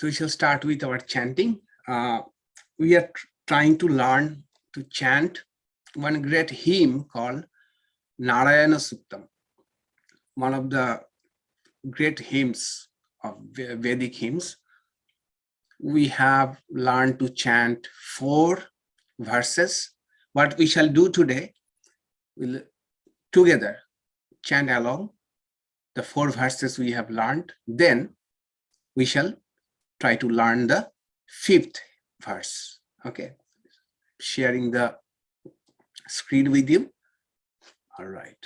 So we shall start with our chanting. We are trying to learn to chant one great hymn called Narayana Suktam, one of the great hymns of Vedic hymns. We have learned to chant 4 verses. What we shall do today, we'll together chant along the 4 verses we have learned. Then we shall try to learn the 5th verse. Okay, sharing the screen with you. All right.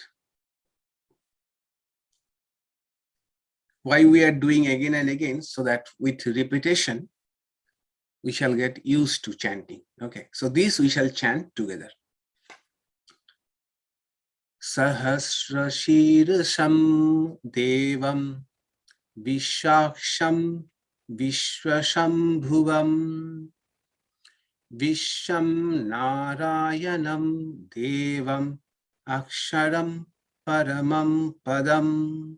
Why we are doing again and again, so that with repetition we shall get used to chanting. Okay, so this we shall chant together. Sahasra Shirasham Devam Vishaksham Vishwashambhuvam Visham Narayanam Devam Aksharam Paramam Padam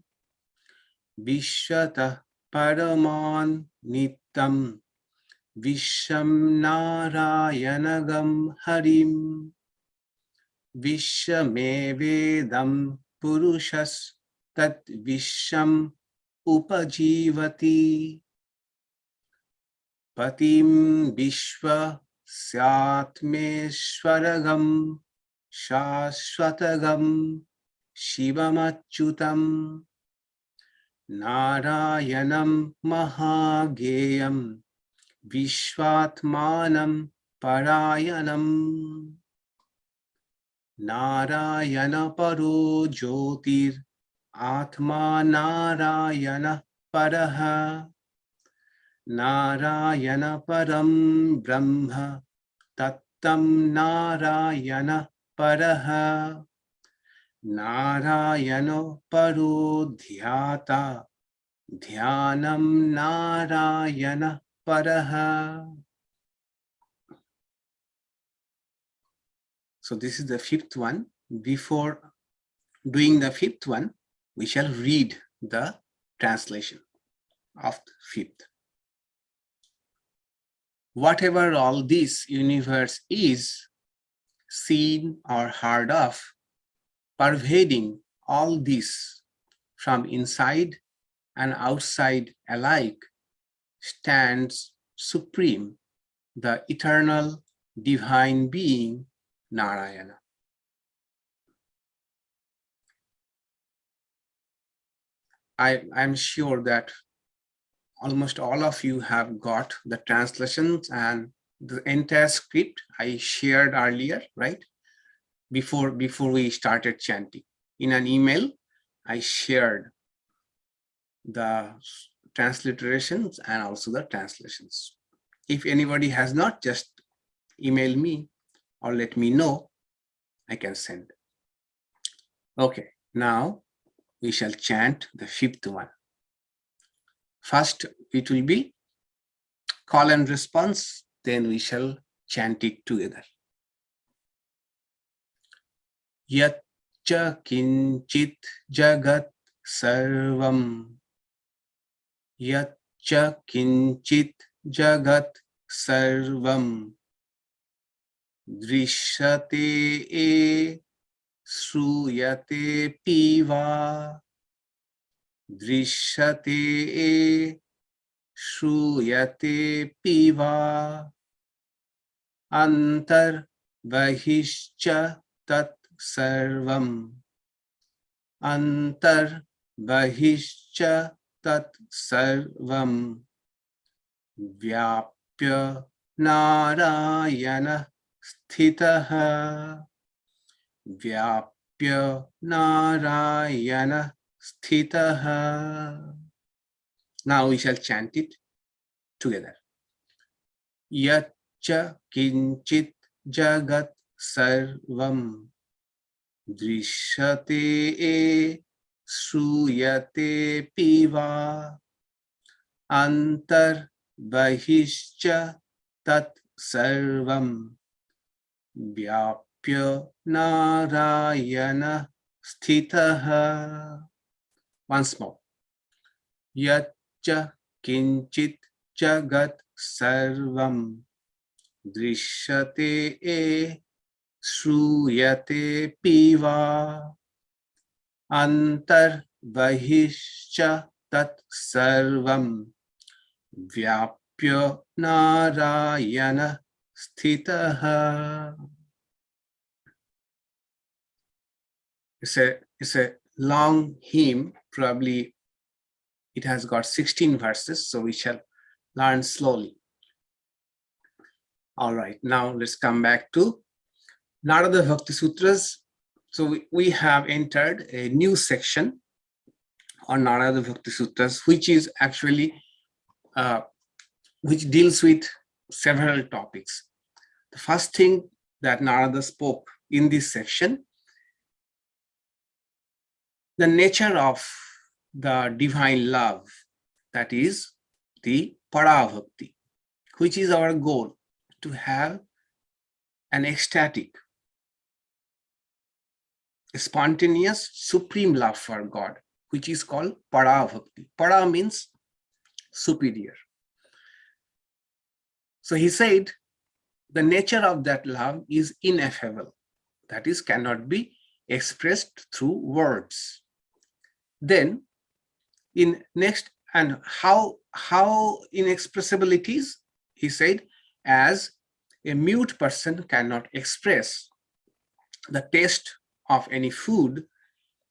Vishwata Paraman Nitam Visham Narayanagam Harim Vishyamevedam Purushas Tat Visham Upajivati Patim Vishwa Syatmeshwaragam Shashwatagam Shivamachyutam Narayanam Mahageyam Vishwatmanam Parayanam Narayana Paro Jyotir Atma Narayana Paraha Narayana Param Brahma Tattam Narayana Paraha Narayana Paro Dhyata Dhyanam Narayana Paraha. So this is the 5th one. Before doing the 5th one, we shall read the translation of the 5th. Whatever all this universe is, seen or heard of, pervading all this from inside and outside alike, stands supreme, the eternal divine being, Narayana. I'm sure that almost all of you have got the translations and the entire script I shared earlier, right? Before we started chanting. In an email, I shared the transliterations and also the translations. If anybody has not, just email me or let me know, I can send. Okay, now we shall chant the 5th one. First, it will be call and response, then we shall chant it together. Yatcha kinchit jagat sarvam. Yatcha kinchit jagat sarvam. Drishyate e shruyate piva. Drishyate e shruyate piva. Antar bahishcha tat sarvam. Antar bahishcha tat sarvam. Vyapya Narayana sthitaha. Vyapya Narayana sthitaha. Now we shall chant it together. Yatcha kinchit jagat sarvam. Drishyate e shruyate piva. Antar bahishcha tat sarvam. Vyapya Narayana sthitaha. Once more. Yatcha kinchit jagat sarvam drishyate shruyate piva antar bahishcha tat sarvam vyapya narayana sthitaha. It's a long hymn. Probably it has got 16 verses, so we shall learn slowly. All right, now let's come back to Narada Bhakti Sutras. So we have entered a new section on Narada Bhakti Sutras, which is actually which deals with several topics. The first thing that Narada spoke in this section, the nature of the divine love, that is the Parabhakti, which is our goal, to have an ecstatic, spontaneous, supreme love for God, which is called Parabhakti. Para means superior. So he said the nature of that love is ineffable, that is, cannot be expressed through words. Then in next, and how inexpressible it is, he said, as a mute person cannot express the taste of any food,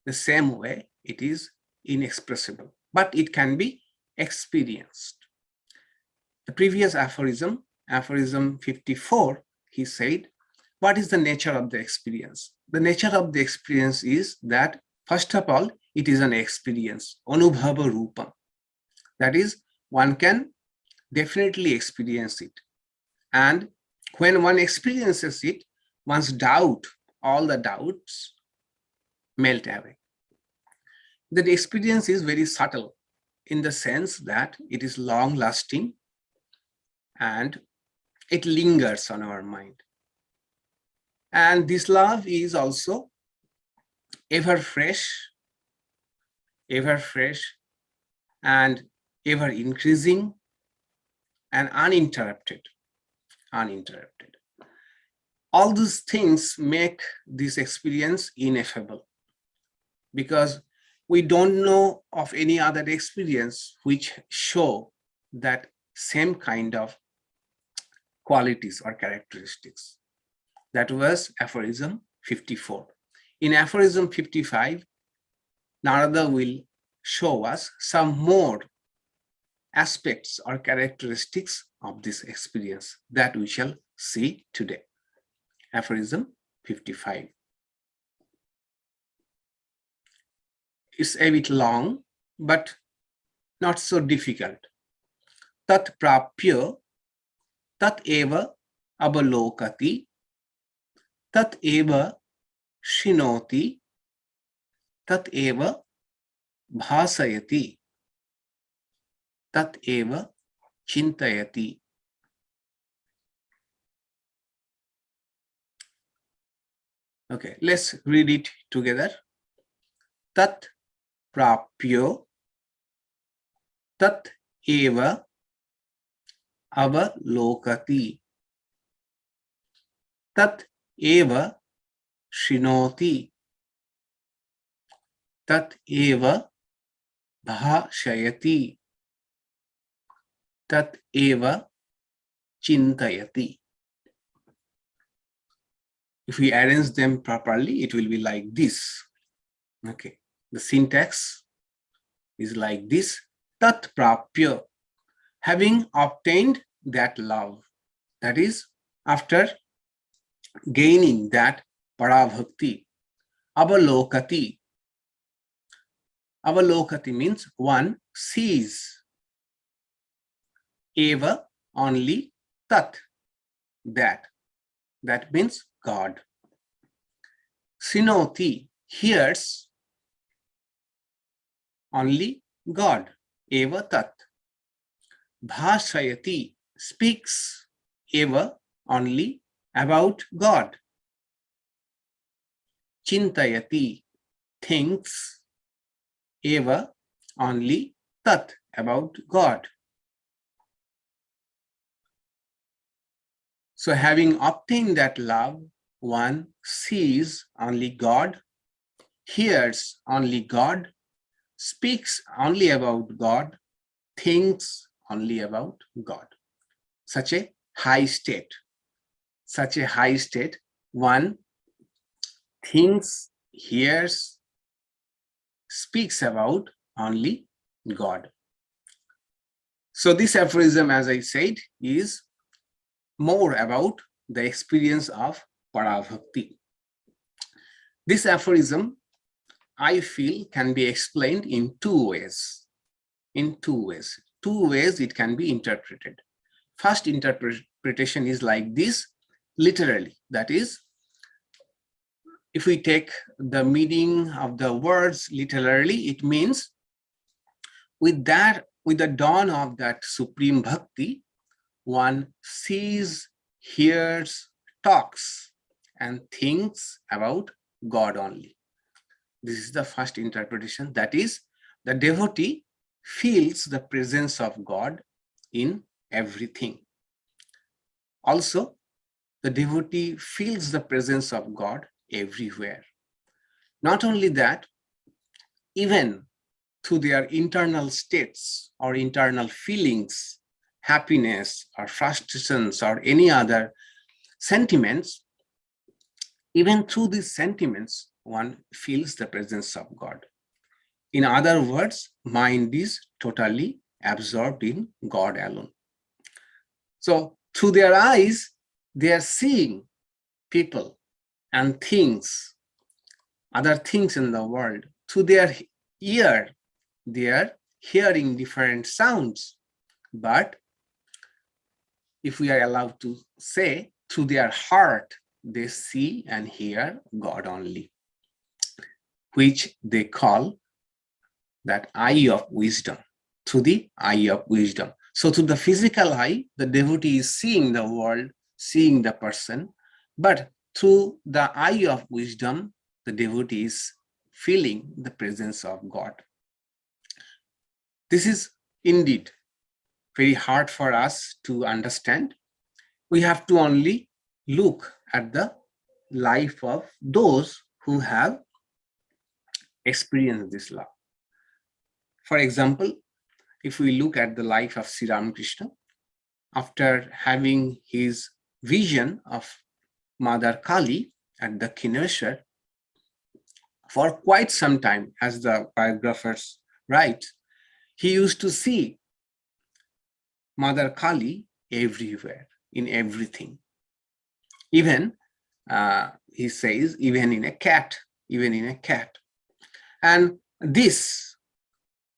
the same way it is inexpressible, but it can be experienced. The previous aphorism, aphorism 54, he said, what is the nature of the experience? The nature of the experience is that, first of all, it is an experience, anubhava rupam. That is, one can definitely experience it. And when one experiences it, one's doubt, all the doubts melt away. The experience is very subtle in the sense that it is long lasting and it lingers on our mind. And this love is also ever fresh and ever increasing and uninterrupted. All these things make this experience ineffable, because we don't know of any other experience which show that same kind of qualities or characteristics. That was aphorism 54. In aphorism 55, Narada will show us some more aspects or characteristics of this experience that we shall see today. Aphorism 55. It's a bit long, but not so difficult. Tat prapya tat eva avalokati tat eva shinoti tat eva bhasayati tat eva chintayati. Okay, let's read it together. Tat prapyo tat eva avalokati tat eva shinoti tat eva bhashayati tat eva chintayati. If we arrange them properly, it will be like this. Okay, the syntax is like this. Tat prapya, having obtained that love, that is, after gaining that parabhakti. Avalokati. Avalokati means one sees. Eva, only. Tat, that. That means God. Sinoti, hears. Only God. Eva tat. Bhashayati, speaks. Eva, only, about God. Chintayati, thinks. Eva, only, tat, about God. So having obtained that love, one sees only God, hears only God, speaks only about God, thinks only about God. Such a high state, one thinks, hears, speaks about only God. So this aphorism, as I said, is more about the experience of Parabhakti. This aphorism, I feel, can be explained in two ways. Two ways it can be interpreted. First interpretation is like this, literally. That is, if we take the meaning of the words literally, it means with the dawn of that supreme bhakti, one sees, hears, talks, and thinks about God only. This is the first interpretation. That is, the devotee feels the presence of God in everything. Also, the devotee feels the presence of God everywhere. Not only that, even through their internal states or internal feelings, happiness or frustrations or any other sentiments, even through these sentiments, one feels the presence of God. In other words, mind is totally absorbed in God alone. So through their eyes, they are seeing people and things, other things in the world. Through their ear, they are hearing different sounds. But if we are allowed to say, through their heart, they see and hear God only, which they call that eye of wisdom, through the eye of wisdom. So through the physical eye, the devotee is seeing the world, seeing the person, but through the eye of wisdom, the devotee is feeling the presence of God. This is indeed very hard for us to understand. We have to only look at the life of those who have experienced this love. For example, if we look at the life of Sri Ramakrishna, after having his vision of Mother Kali at the Kineshwar, for quite some time, as the biographers write, he used to see Mother Kali everywhere, in everything. Even, he says, even in a cat. And this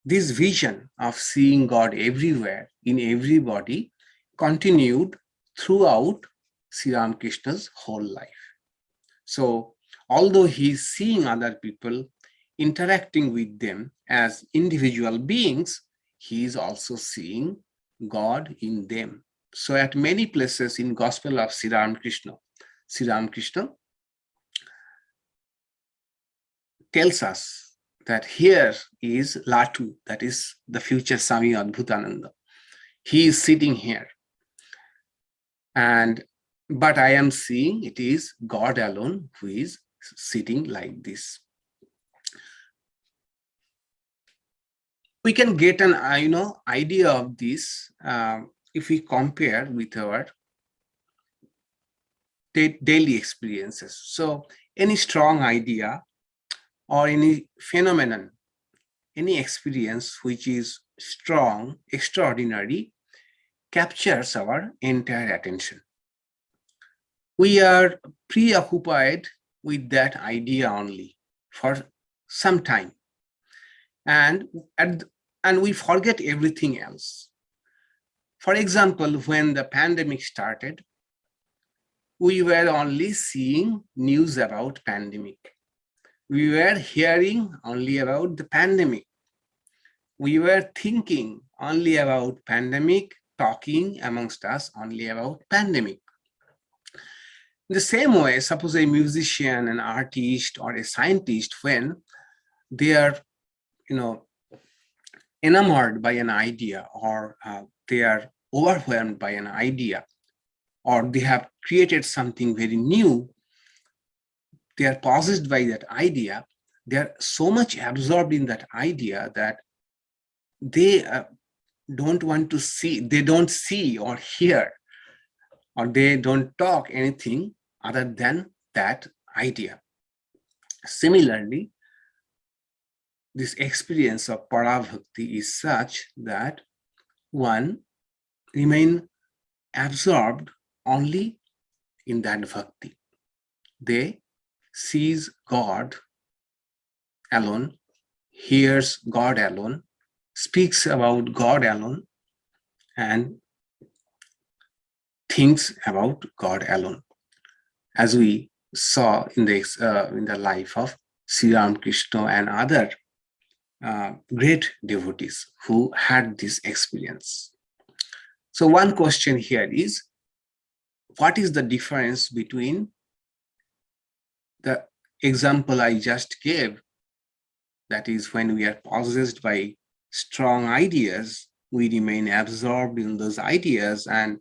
vision of seeing God everywhere, in everybody, continued throughout Sri Ramakrishna's whole life. So although he's seeing other people, interacting with them as individual beings, he is also seeing God in them. So at many places in Gospel of Sri Ramakrishna tells us that here is Latu, that is the future Swami Adbhutananda. He is sitting here. But I am seeing it is God alone who is sitting like this. We can get an idea of this if we compare with our daily experiences. So any strong idea or any phenomenon, any experience which is strong, extraordinary, captures our entire attention. We are preoccupied with that idea only for some time, and we forget everything else. For example, when the pandemic started, we were only seeing news about pandemic. We were hearing only about the pandemic. We were thinking only about pandemic, talking amongst us only about pandemic. In the same way, suppose a musician, an artist, or a scientist, when they are, enamored by an idea, or they are overwhelmed by an idea, or they have created something very new, they are possessed by that idea. They are so much absorbed in that idea that they don't want to see, they don't see or hear, or they don't talk anything other than that idea. Similarly, this experience of para-bhakti is such that one remain absorbed only in that bhakti. They sees God alone, hears God alone, speaks about God alone, and thinks about God alone, as we saw in the life of Sri Ramakrishna and other great devotees who had this experience. So one question here is, what is the difference between the example I just gave, that is when we are possessed by strong ideas, we remain absorbed in those ideas and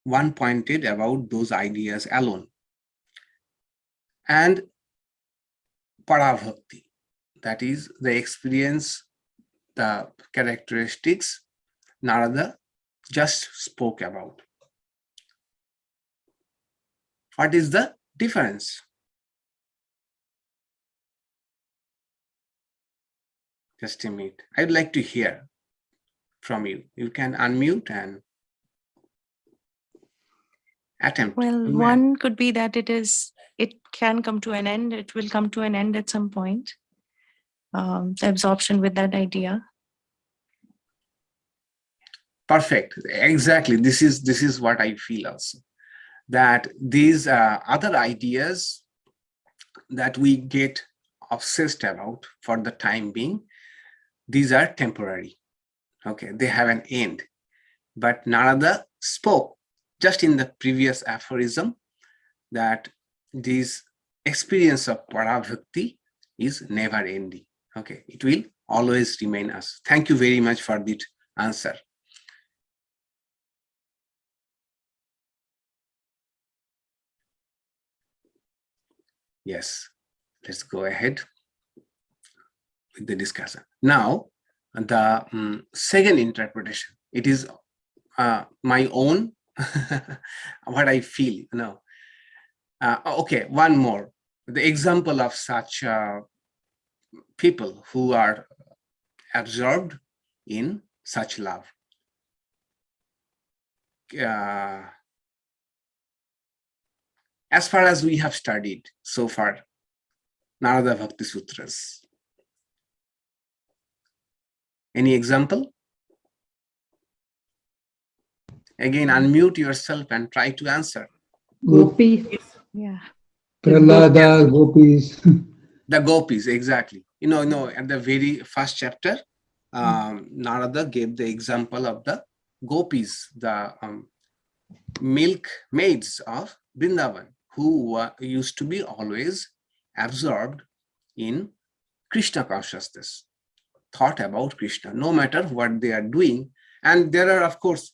one pointed about those ideas alone, and para-bhakti, that is the experience, the characteristics Narada just spoke about. What is the difference? Just a minute. I'd like to hear from you. You can unmute and attempt. Well, one could be that it can come to an end. It will come to an end at some point. The absorption with that idea. Perfect. Exactly. This is what I feel also. That these other ideas that we get obsessed about for the time being, these are temporary. Okay, they have an end. But Narada spoke just in the previous aphorism that this experience of para-bhakti is never ending. Okay, it will always remain us. Thank you very much for that answer. Yes, let's go ahead with the discussion. Now, the second interpretation, it is my own, what I feel, okay, one more. The example of such people who are absorbed in such love. As far as we have studied so far, Narada Bhakti Sutras. Any example? Again, unmute yourself and try to answer. Gopis. Yeah. Prahlada, Gopis. The Gopis, exactly. At the very first chapter, Narada gave the example of the Gopis, the milk maids of Vrindavan, who used to be always absorbed in Krishna consciousness, thought about Krishna, no matter what they are doing. And there are, of course,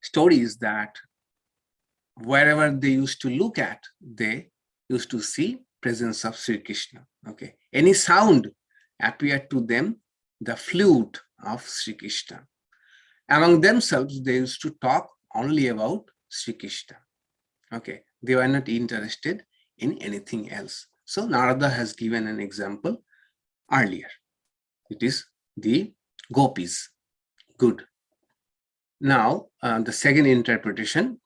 stories that wherever they used to look at, they used to see presence of Sri Krishna. Okay, any sound appeared to them, the flute of Sri Krishna. Among themselves, they used to talk only about Sri Krishna. Okay, they were not interested in anything else. So Narada has given an example earlier. It is the Gopis. Good. Now, the second interpretation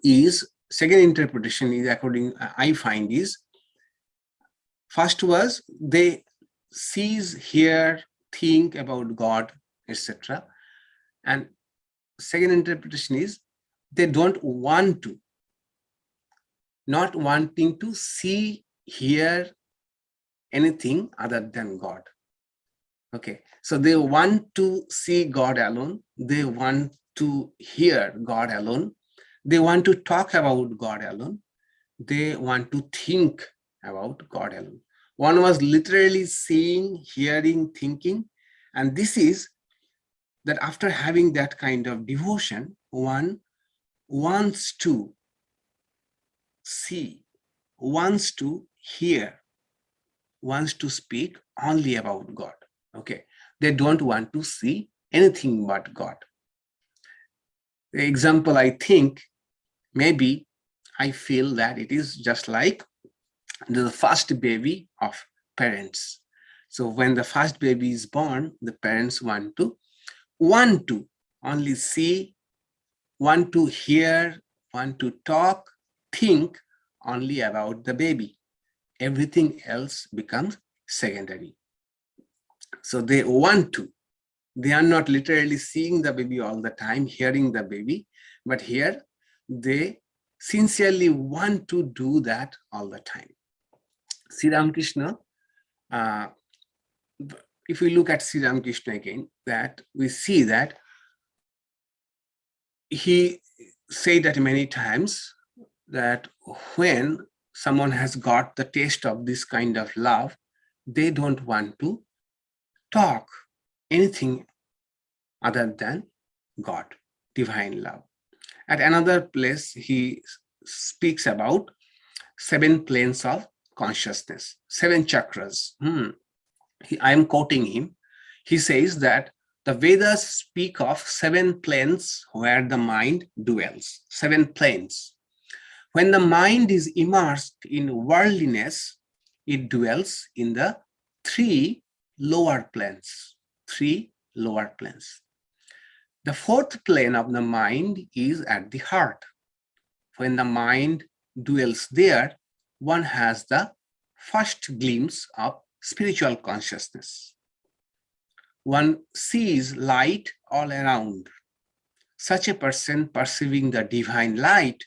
is according I find is, first was they sees, hear, think about God, etc. And second interpretation is they don't want to, not wanting to see, hear anything other than God. Okay, so they want to see God alone, they want to hear God alone, they want to talk about God alone, they want to think about God alone. One was literally seeing, hearing, thinking, and this is that after having that kind of devotion, one wants to see, wants to hear, wants to speak only about God. Okay, they don't want to see anything but God. The example, I think, maybe I feel that it is just like the first baby of parents. So when the first baby is born, the parents want to only see, want to hear, want to talk, think only about the baby. Everything else becomes secondary. So they want to. They are not literally seeing the baby all the time, hearing the baby, but here they sincerely want to do that all the time. Sri Ramakrishna, if we look at Sri Ramakrishna again, that we see that he said that many times, that when someone has got the taste of this kind of love, they don't want to talk anything other than God, divine love. At another place, he speaks about 7 planes of consciousness, 7 chakras. I am quoting him. He says that the Vedas speak of 7 planes where the mind dwells, 7 planes. When the mind is immersed in worldliness, it dwells in the 3 lower planes, 3 lower planes. The 4th plane of the mind is at the heart. When the mind dwells there, one has the first glimpse of spiritual consciousness. One sees light all around. Such a person perceiving the divine light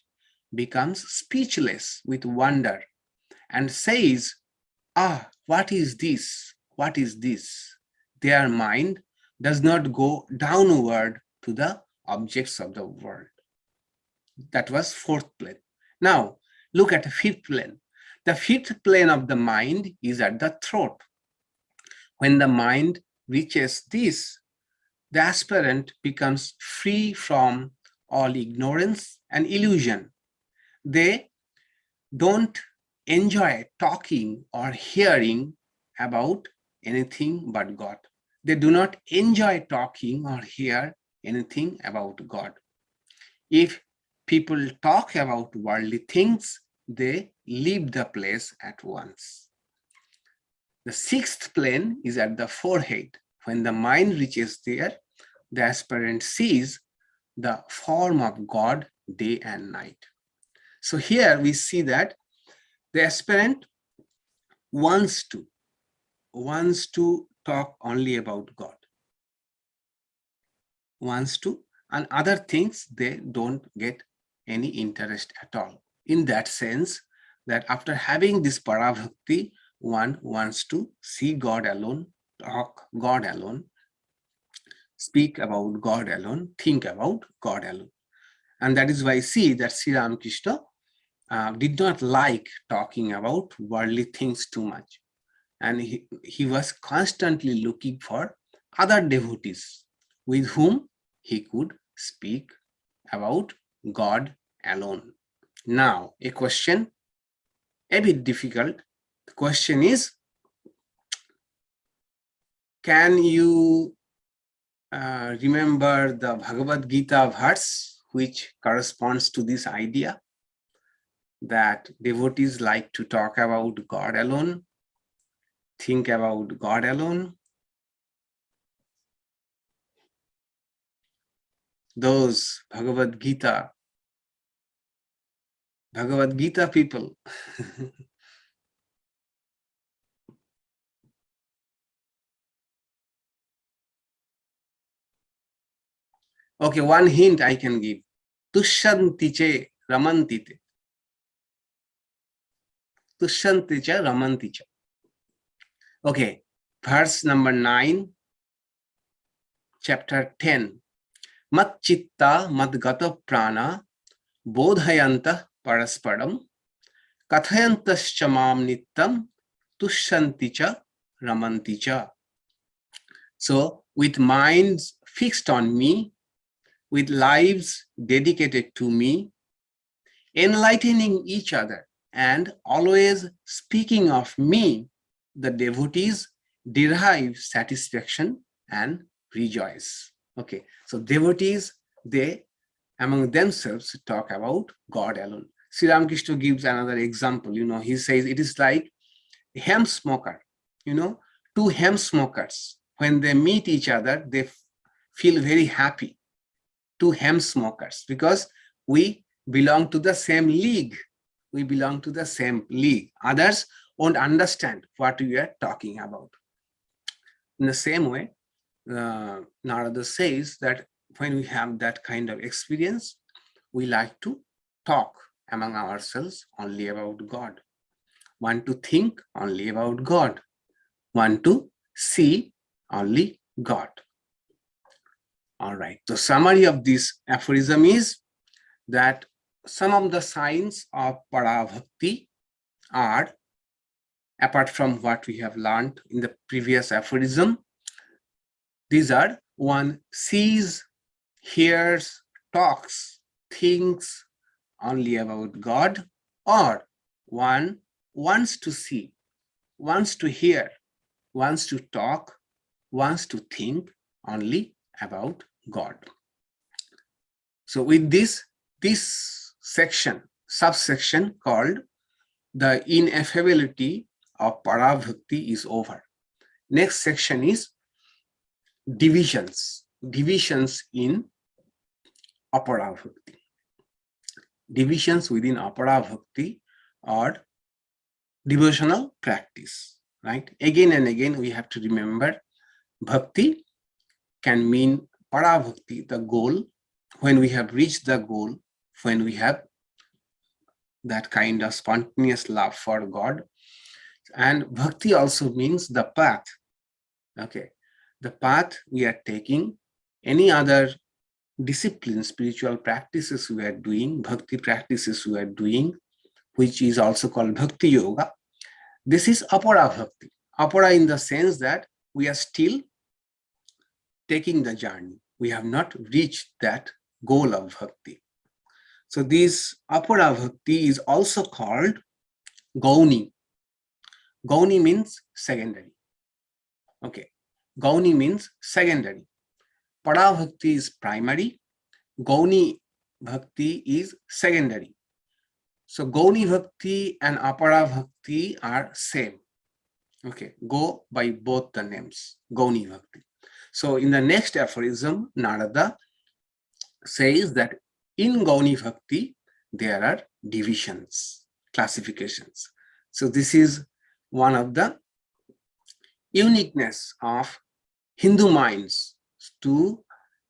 becomes speechless with wonder and says, "Ah, what is this? What is this?" Their mind does not go downward to the objects of the world. That was 4th plane. Now, look at the 5th plane. The 5th plane of the mind is at the throat. When the mind reaches this, the aspirant becomes free from all ignorance and illusion. They don't enjoy talking or hearing about anything but God. They do not enjoy talking or hear anything about God. If people talk about worldly things, they leave the place at once. The 6th plane is at the forehead. When the mind reaches there, the aspirant sees the form of God day and night. So here we see that the aspirant wants to talk only about God, wants to, and other things they don't get any interest at all. In that sense, that after having this parabhakti, one wants to see God alone, talk God alone, speak about God alone, think about God alone. And that is why I see that Sri Ramakrishna did not like talking about worldly things too much. And he was constantly looking for other devotees with whom he could speak about God alone. Now, a question, a bit difficult. The question is, can you remember the Bhagavad Gita verse which corresponds to this idea that devotees like to talk about God alone, think about God alone? Those Bhagavad Gita people. Okay, one hint I can give. Tushyantiche ramantite. Tushyantiche ramantiche. Okay, verse number 9, chapter 10. Mat chitta madgata prana bodhayanta parasparam kathayantascha mam nittam tushyanticha ramanticha. So with minds fixed on me, with lives dedicated to me, enlightening each other and always speaking of me, the devotees derive satisfaction and rejoice. Okay, so devotees, they among themselves talk about God alone. Sri Ramakrishna gives another example. He says it is like a hemp smoker. Two hemp smokers, when they meet each other, they feel very happy. Two hemp smokers, because we belong to the same league. We belong to the same league. Others won't understand what we are talking about. In the same way, Narada says that when we have that kind of experience, we like to talk among ourselves only about God, want to think only about God, want to see only God. All right, the summary of this aphorism is that some of the signs of Parabhakti are, apart from what we have learned in the previous aphorism, these are: one sees, hears, talks, thinks only about God, or one wants to see, wants to hear, wants to talk, wants to think only about God. So with this subsection called the ineffability of Parabhakti is over. Next section is divisions in Aparabhakti. Divisions within Aparabhakti or devotional practice, right? Again and again, we have to remember bhakti can mean Parabhakti, the goal. When we have reached the goal, when we have that kind of spontaneous love for God. And bhakti also means the path. Okay, the path we are taking. Any other discipline, spiritual practices we are doing, bhakti practices we are doing, which is also called bhakti yoga. This is apara bhakti. Apara in the sense that we are still taking the journey. We have not reached that goal of bhakti. So this apara bhakti is also called gauni. Gauni means secondary. Okay, gauni means secondary. Para bhakti is primary. Gauni bhakti is secondary. So gauni bhakti and apara bhakti are same. Okay, go by both the names, gauni bhakti. So in the next aphorism, Narada says that in gauni bhakti, there are divisions, classifications. So this is one of the uniqueness of Hindu minds, to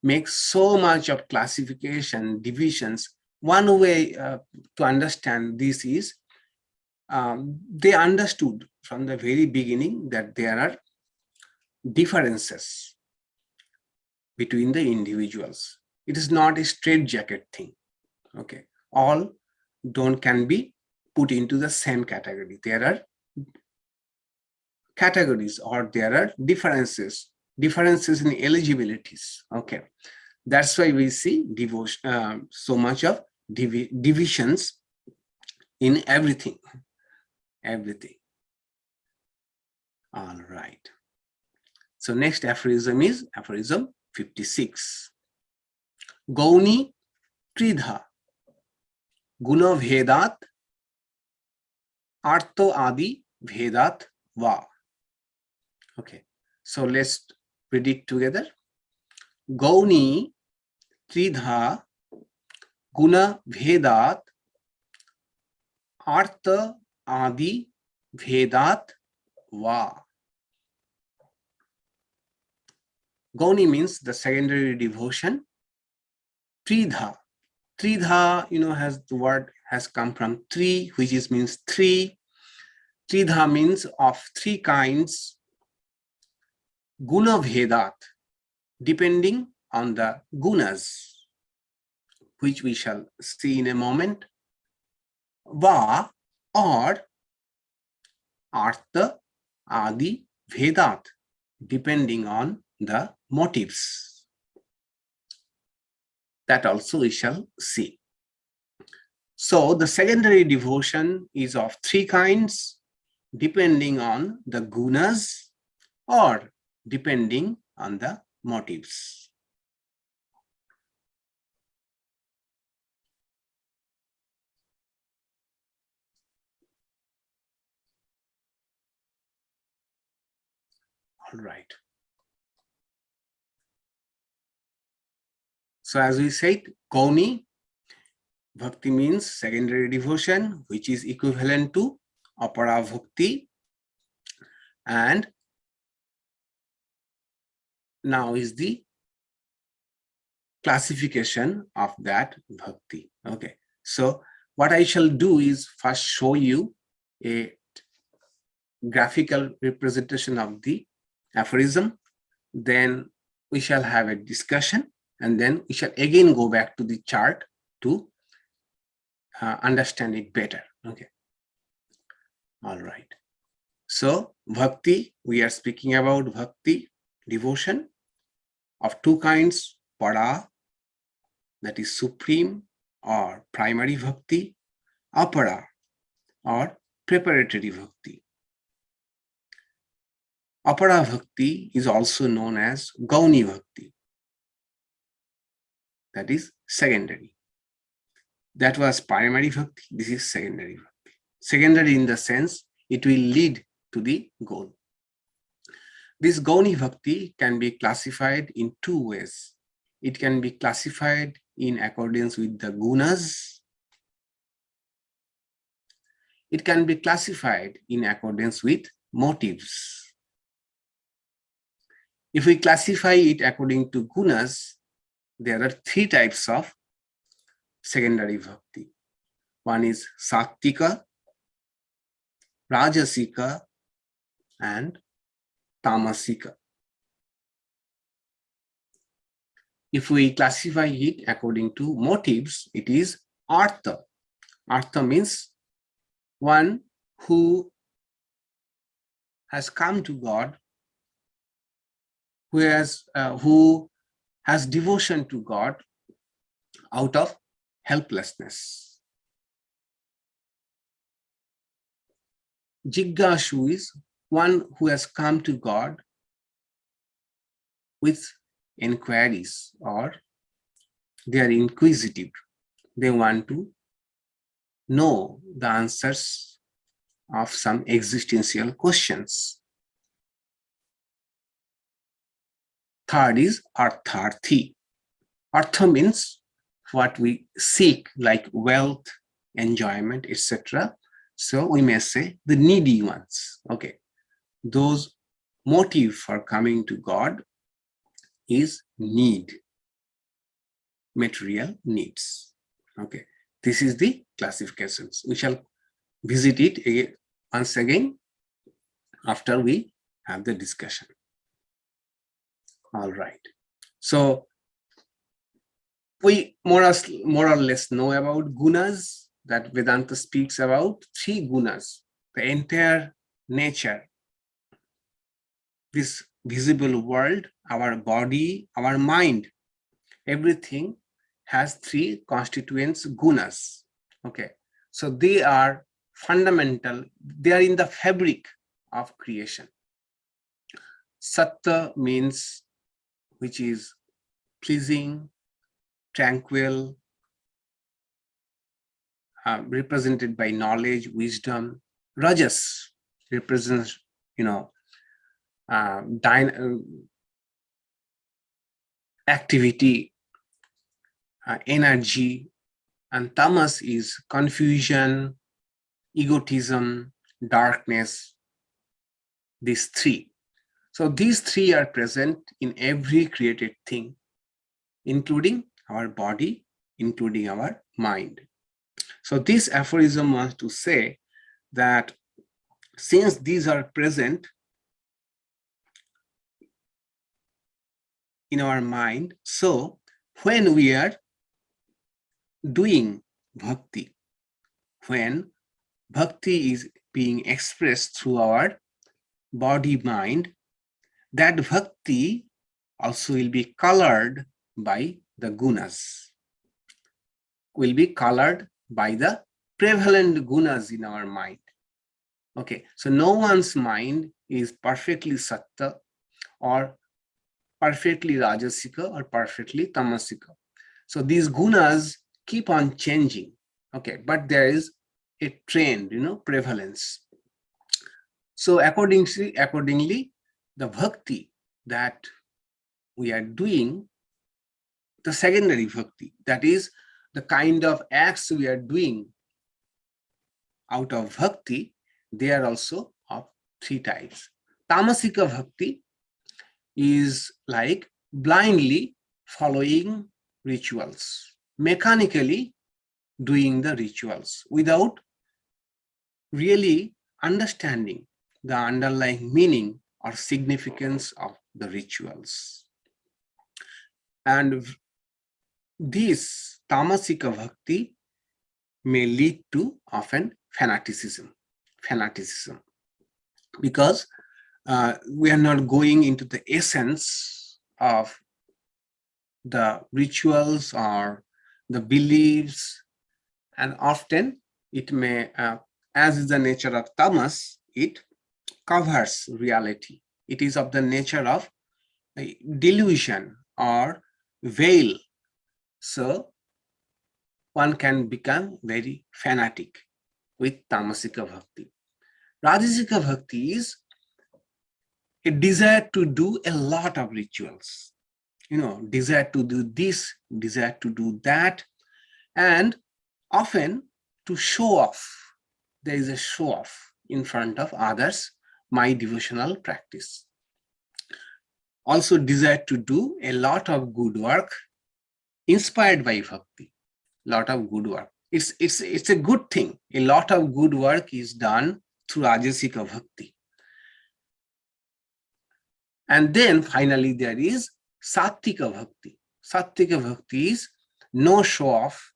make so much of classification, divisions. One way to understand this is they understood from the very beginning that there are differences between the individuals. It is not a straitjacket thing. Okay, all can be put into the same category. There are categories, or there are differences in eligibilities. Okay, that's why we see devotion, so much of divisions in everything. All right, so next aphorism is aphorism 56. Gauni tridha guna bhedat artho adi bhedat va. Okay, so let's read it together. Gauni tridha guna bhedat artha adi bhedat va. Gauni means the secondary devotion. Tridha, has the word has come from tri, which means three. Tridha means of three kinds. Guna bhedat, depending on the gunas, which we shall see in a moment. Va, or artha adi bhedat, depending on the motives. That also we shall see. So the secondary devotion is of three kinds, depending on the gunas or depending on the motives. All right. So as we said, Gauni, Bhakti means secondary devotion, which is equivalent to Apara Bhakti. And now is the classification of that Bhakti. Okay. So what I shall do is first show you a graphical representation of the aphorism. Then we shall have a discussion, and then we shall again go back to the chart to understand it better. Okay. All right. So Bhakti, we are speaking about Bhakti, devotion of two kinds, Pada, that is supreme or primary Bhakti, Apara or preparatory Bhakti. Apara Bhakti is also known as Gauni Bhakti, that is secondary. That was primary Bhakti, this is secondary Bhakti. Secondary in the sense it will lead to the goal. This Gauni Bhakti can be classified in two ways. It can be classified in accordance with the gunas. It can be classified in accordance with motives. If we classify it according to gunas, there are three types of secondary Bhakti. One is Sattika, Rajasika, and Tamasika. If we classify it according to motives, it is Artha. Artha means one who has come to God, who has devotion to God out of helplessness. Jiggashu is one who has come to God with inquiries, or they are inquisitive. They want to know the answers of some existential questions. Third is Artharthi. Artha means what we seek, like wealth, enjoyment, etc. So we may say the needy ones. Okay. Those motive for coming to God is need, material needs. Okay. This is the classifications. We shall visit it again, once again after we have the discussion. All right. So we more or less know about gunas, that Vedanta speaks about three gunas, the entire nature, this visible world, our body, our mind, everything has three constituents gunas. Okay. So they are fundamental, they are in the fabric of creation. Satta means which is pleasing, tranquil, represented by knowledge, wisdom. Rajas represents, activity, energy, and tamas is confusion, egotism, darkness, these three. So these three are present in every created thing, including our body, including our mind. So this aphorism wants to say that since these are present in our mind, so when we are doing bhakti, when bhakti is being expressed through our body, mind, that bhakti also will be colored by the gunas. will be colored by the prevalent gunas in our mind. Okay, so no one's mind is perfectly sattva or perfectly rajasika or perfectly tamasika. So these gunas keep on changing. Okay, but there is a trend, prevalence. So accordingly, the bhakti that we are doing, the secondary bhakti, that is the kind of acts we are doing out of bhakti, they are also of three types. Tamasika bhakti is like blindly following rituals, mechanically doing the rituals without really understanding the underlying meaning or significance of the rituals. And this tamasika bhakti may lead to often fanaticism, because we are not going into the essence of the rituals or the beliefs, and often it may, as is the nature of tamas, it covers reality. It is of the nature of a delusion or veil. So one can become very fanatic with tamasika bhakti. Rajasika bhakti is a desire to do a lot of rituals, desire to do this, desire to do that, and often to show off. There is a show off in front of others, my devotional practice. Also desire to do a lot of good work inspired by bhakti, lot of good work. It's a good thing. A lot of good work is done through Rajasika bhakti. And then finally there is Sattvika bhakti. Sattvika bhakti is no show off,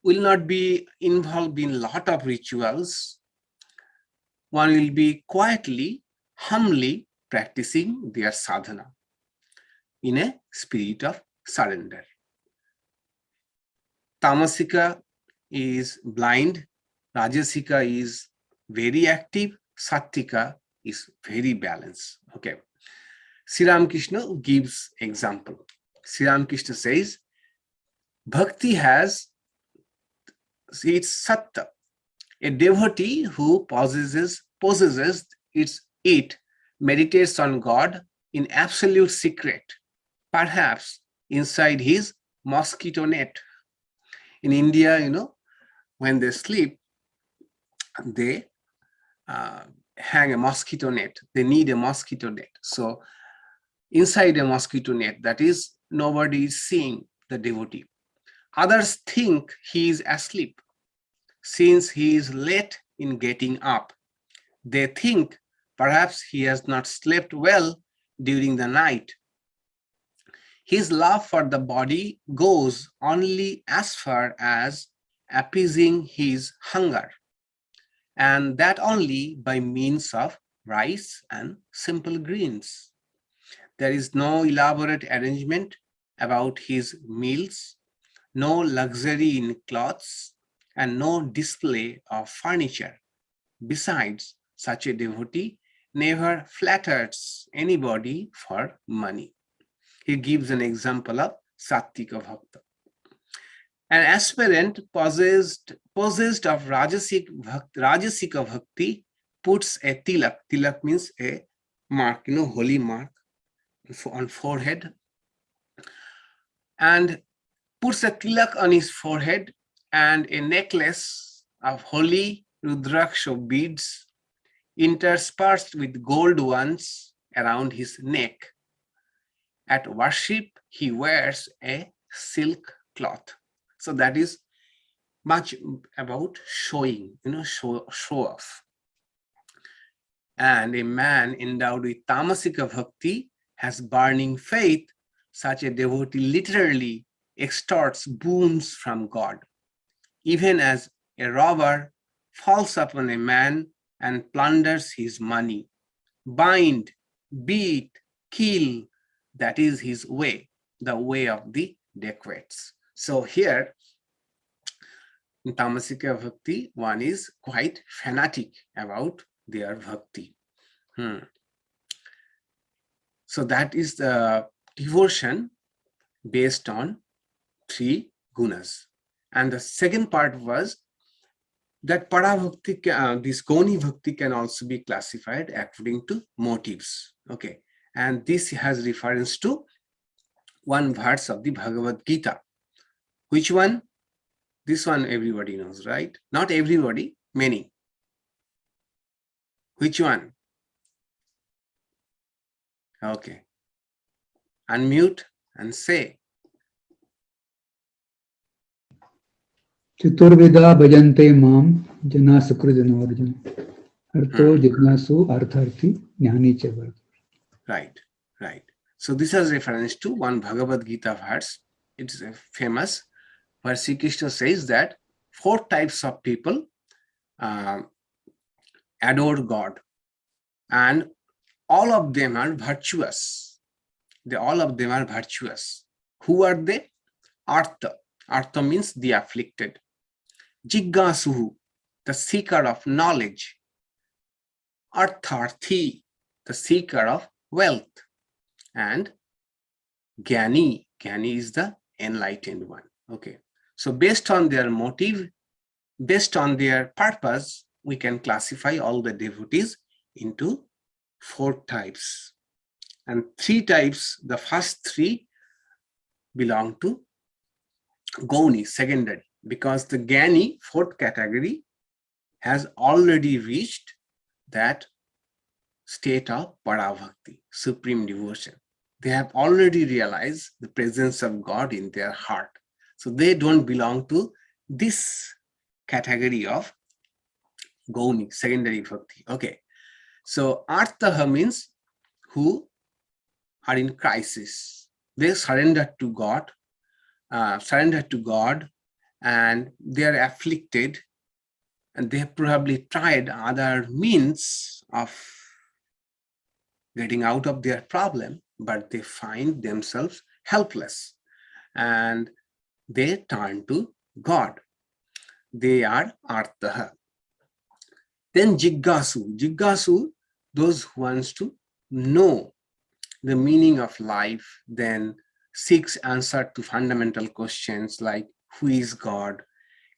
will not be involved in a lot of rituals. One will be quietly, humbly practicing their sadhana in a spirit of surrender. Tamasika is blind, Rajasika is very active, Sattvika is very balanced. Okay. Sri Ramakrishna gives example. Sri Ramakrishna says, Bhakti has its sattva. A devotee who possesses it meditates on God in absolute secret, perhaps inside his mosquito net. In India, when they sleep, they hang a mosquito net. They need a mosquito net. So inside a mosquito net, that is, nobody is seeing the devotee. Others think he is asleep. Since he is late in getting up, they think perhaps he has not slept well during the night. His love for the body goes only as far as appeasing his hunger, and that only by means of rice and simple greens. There is no elaborate arrangement about his meals, no luxury in clothes, and no display of furniture. Besides, such a devotee never flatters anybody for money. He gives an example of Sattvika Bhakta. An aspirant possessed of Rajasika Bhakti puts a tilak. Tilak means a mark, holy mark on forehead, and puts a tilak on his forehead and a necklace of holy Rudraksha beads interspersed with gold ones around his neck. At worship, he wears a silk cloth. So that is much about showing, show off. And a man endowed with tamasika bhakti has burning faith. Such a devotee literally extorts boons from God, even as a robber falls upon a man and plunders his money. Bind, beat, kill, that is his way, the way of the dacoits. So here In Tamasika Bhakti, one is quite fanatic about their Bhakti. So that is the devotion based on 3 gunas. And the second part was that Parabhakti, this Goni Bhakti can also be classified according to motives. Okay. And this has reference to one verse of the Bhagavad Gita. Which one? This one everybody knows, right? Not everybody, many. Which one? Okay. Unmute and say. Chaturvida bhajante mam jana sukrudana arjuna. Arto jignasu artharthi jnani chavar. Right, right. So this has reference to one Bhagavad Gita verse. It's famous, where Sri Krishna says that 4 types of people adore God, and all of them are virtuous. All of them are virtuous. Who are they? Artha. Artha means the afflicted. Jiggasuhu, the seeker of knowledge. Artharthi, the seeker of wealth. And Gyani, Gyani is the enlightened one. Okay. So based on their motive, based on their purpose, we can classify all the devotees into 4 types. And 3 types, the first 3 belong to Gauni, secondary, because the Gyani, 4th category, has already reached that state of Parabhakti, supreme devotion. They have already realized the presence of God in their heart. So they don't belong to this category of Gauni, secondary Bhakti. Okay. So Artaha means who are in crisis. They surrender to God, and they are afflicted, and they have probably tried other means of getting out of their problem, but they find themselves helpless, and they turn to God. They are Artaha. Then Jiggasu, those who wants to know the meaning of life, then seeks answer to fundamental questions like who is God?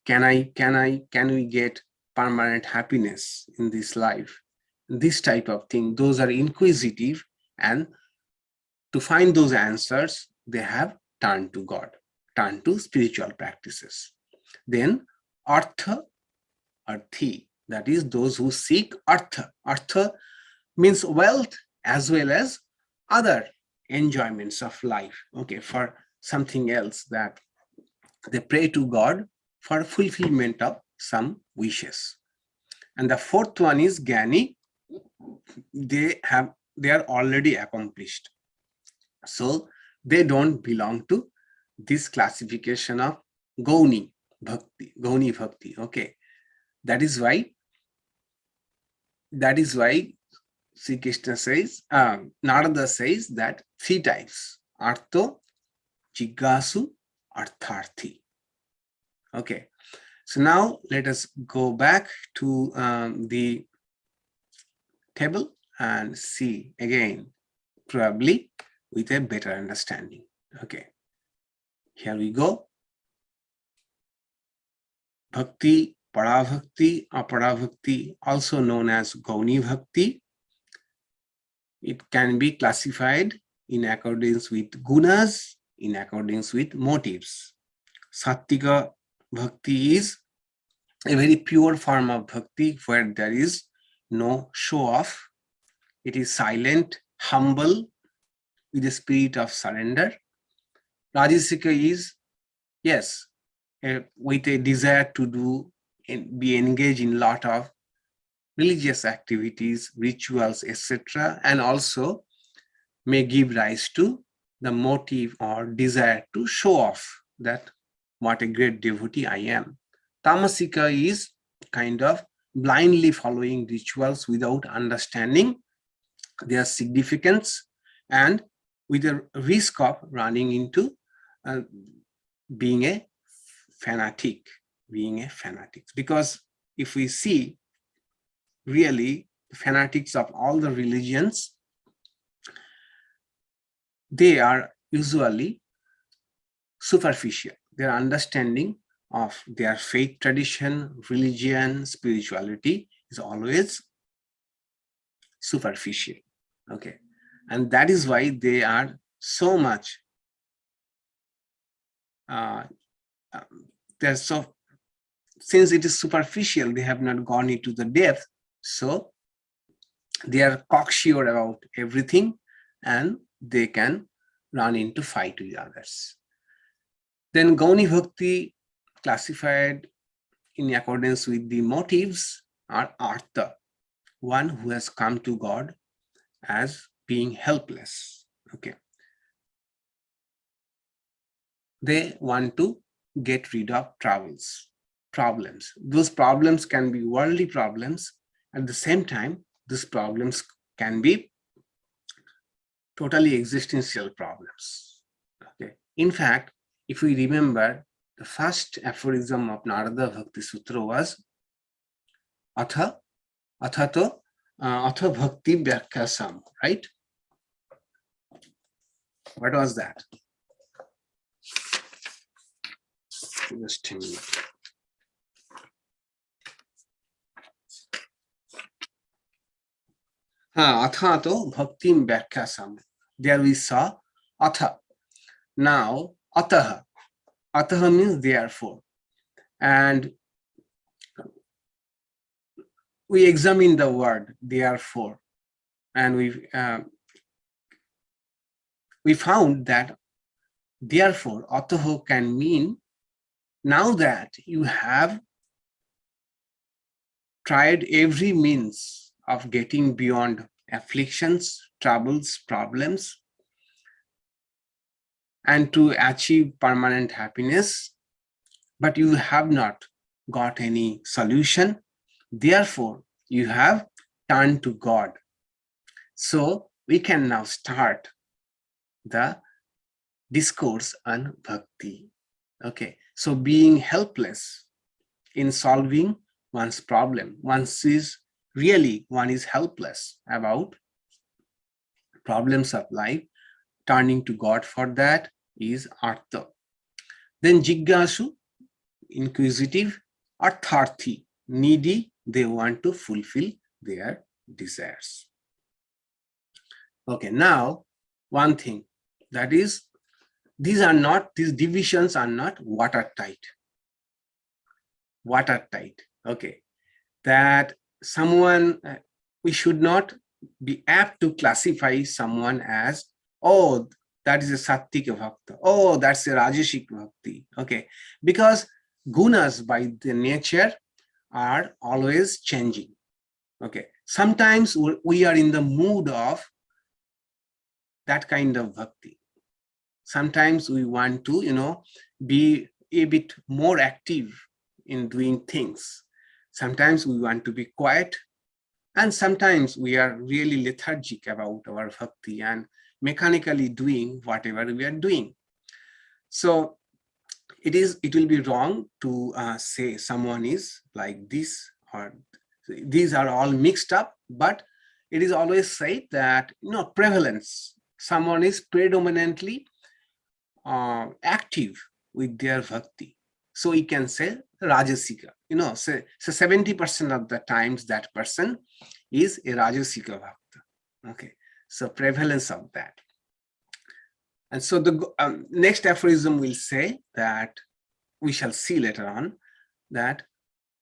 Can we get permanent happiness in this life? This type of thing. Those are inquisitive, and to find those answers, they have turned to God, turned to spiritual practices. Then Artha, Arthi, that is those who seek Artha. Artha means wealth as well as other enjoyments of life, okay, for something else, that they pray to God for fulfillment of some wishes. And the 4th one is Gyani. They are already accomplished. So they don't belong to this classification of Gauni Bhakti, okay. That is why Sri Krishna says, Narada says that 3 types, Artho, Jiggasu, Artharthi. Okay, so now let us go back to the table and see again, probably with a better understanding. Okay, here we go. Bhakti, Parabhakti, Aparabhakti, also known as Gauni Bhakti. It can be classified in accordance with gunas, in accordance with motives. Sattika Bhakti is a very pure form of bhakti where there is no show off. It is silent, humble, with a spirit of surrender. Rajasika is, yes, with a desire to do and be engaged in a lot of religious activities, rituals, etc., and also may give rise to the motive or desire to show off that what a great devotee I am. Tamasika is kind of blindly following rituals without understanding their significance, and with a risk of running into being a fanatic, being a fanatic. Because if we see really the fanatics of all the religions, they are usually superficial. Their understanding of their faith tradition, religion, spirituality is always superficial. Okay. And that is why they are so much they're so, since it is superficial, they have not gone into the depth, so they are cocksure about everything and they can run into fight with others. Then Gauni Bhakti, classified in accordance with the motives, are Artha, one who has come to God as being helpless. Okay. They want to get rid of problems. Those problems can be worldly problems. At the same time, these problems can be totally existential problems. Okay. In fact, if we remember, the first aphorism of Narada Bhakti Sutra was Atha Bhakti Vyakhyasam, right? What was that? Just a minute. Athato Bhaktim Vyakhyasam. There we saw Atha. Now Ataha. Ataha means therefore. And we examine the word therefore, and we found that therefore Ataho can mean now that you have tried every means of getting beyond afflictions, troubles, problems, and to achieve permanent happiness, but you have not got any solution. Therefore, you have turned to God. So we can now start the discourse on bhakti. Okay, so being helpless in solving one's problem, one is helpless about problems of life, turning to God for that is Artha. Then Jiggasu, inquisitive, Artharthi, needy, they want to fulfill their desires. Okay, now one thing, that is, these divisions are not watertight. Okay, that someone, we should not be apt to classify someone as, oh, that is a Sattvika Bhakta, oh, that's a Rajasic Bhakti. Okay, because gunas by the nature are always changing. Okay, sometimes we are in the mood of that kind of bhakti. Sometimes we want to, be a bit more active in doing things. Sometimes we want to be quiet, and sometimes we are really lethargic about our bhakti and mechanically doing whatever we are doing. So it will be wrong to say someone is like this or these are all mixed up, but it is always said that prevalence, someone is predominantly active with their bhakti. So we can say Rajasika, so 70% of the times that person is a Rajasika Bhakta. Okay, so prevalence of that. And so the next aphorism will say that, we shall see later on, that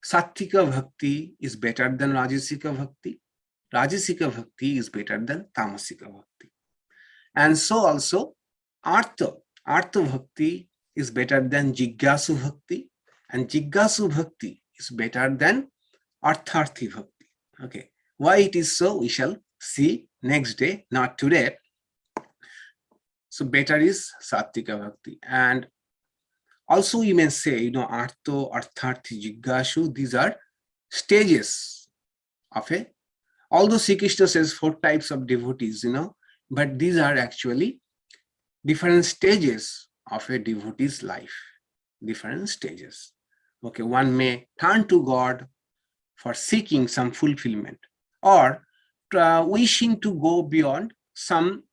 Sattvika Bhakti is better than Rajasika Bhakti. Rajasika Bhakti is better than Tamasika Bhakti. And so also Artha Bhakti is better than Jiggasu Bhakti, and Jiggasu Bhakti is better than Artharthi Bhakti. Okay, why it is so, we shall see next day, not today. So better is Sattvika Bhakti. And also you may say, Artho, Artharthi, Jiggashu, these are stages of although Sri Krishna says 4 types of devotees, but these are actually different stages of a devotee's life, different stages. Okay, one may turn to God for seeking some fulfillment or wishing to go beyond some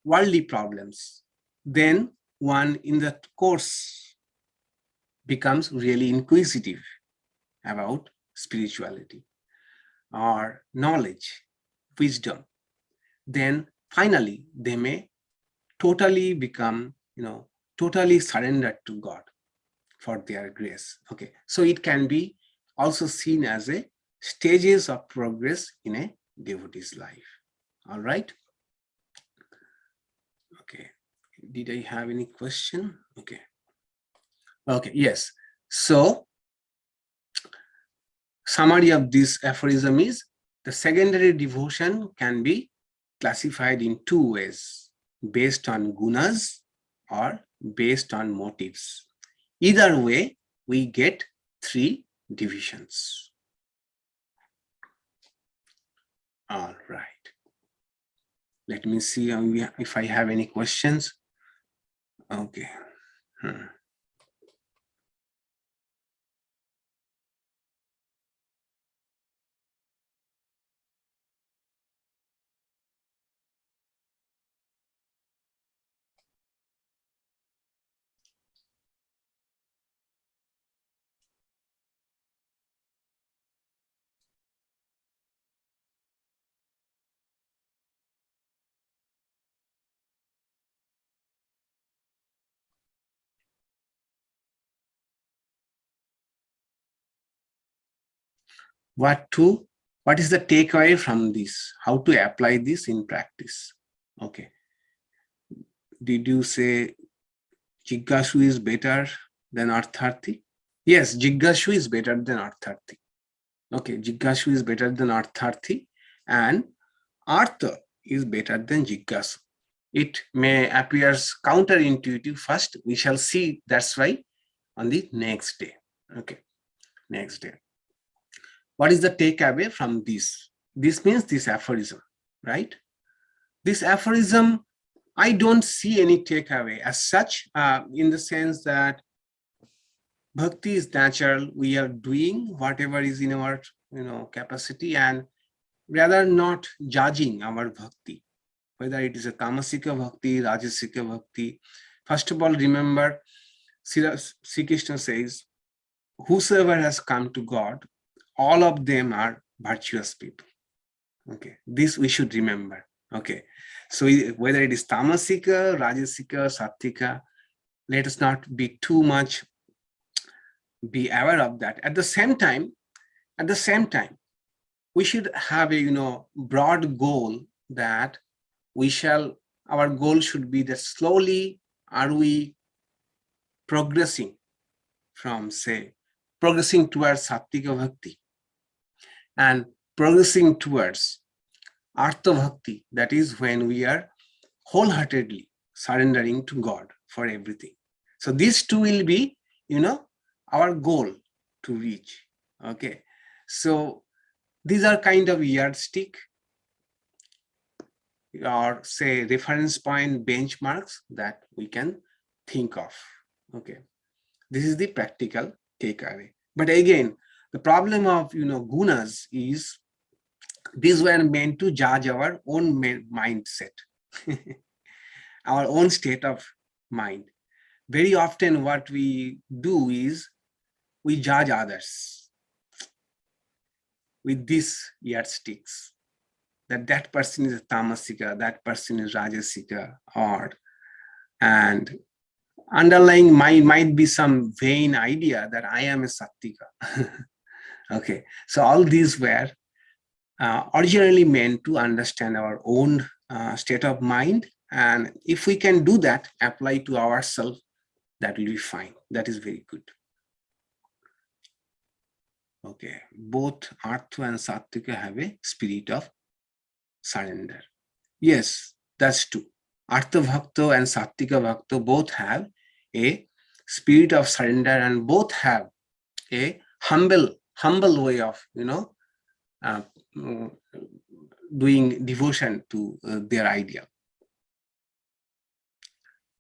worldly problems. Then one in the course becomes really inquisitive about spirituality or knowledge, wisdom. Then finally they may totally become, totally surrendered to God for their grace. Okay, so it can be also seen as a stages of progress in a devotee's life. All right. Okay, did I have any question? Okay. Okay, yes. So summary of this aphorism is the secondary devotion can be classified in two ways, based on gunas or based on motives. Either way, we get three divisions. All right. Let me see if I have any questions. Okay. What is the takeaway from this? How to apply this in practice? Okay. Did you say Jiggashu is better than Artharthi? Yes, Jiggashu is better than Artharthi. Okay, Jiggashu is better than Artharthi and Artha is better than Jiggasu. It may appear counterintuitive first. We shall see that's why on the next day. Okay, next day. What is the takeaway from this? This means this aphorism, right? This aphorism, I don't see any takeaway as such, in the sense that bhakti is natural. We are doing whatever is in our capacity and rather not judging our bhakti, whether it is a tamasika bhakti, rajasika bhakti. First of all, remember, Sri Krishna says, whosoever has come to God, all of them are virtuous people. Okay, this we should remember. Okay, so whether it is tamasika, rajasika, sattika, let us not be too much be aware of that. At the same time, we should have a broad goal that our goal should be that slowly are we progressing towards sattika bhakti and progressing towards artha bhakti, that is when we are wholeheartedly surrendering to God for everything. So these two will be our goal to reach. Okay, so these are kind of yardstick or say reference point benchmarks that we can think of. Okay, this is the practical takeaway. But again, the problem of gunas is these were meant to judge our own mindset, our own state of mind. Very often what we do is we judge others with these yardsticks, that person is a tamasika, that person is rajasika, and underlying might be some vain idea that I am a sattika. Okay, so all these were originally meant to understand our own state of mind, and if we can do that, apply to ourselves, that will be fine. That is very good. Okay, both Artha and Sattvika have a spirit of surrender. Yes, that's true. Artha Bhakta and Sattvika Bhakta both have a spirit of surrender and both have a humble way of doing devotion to their ideal.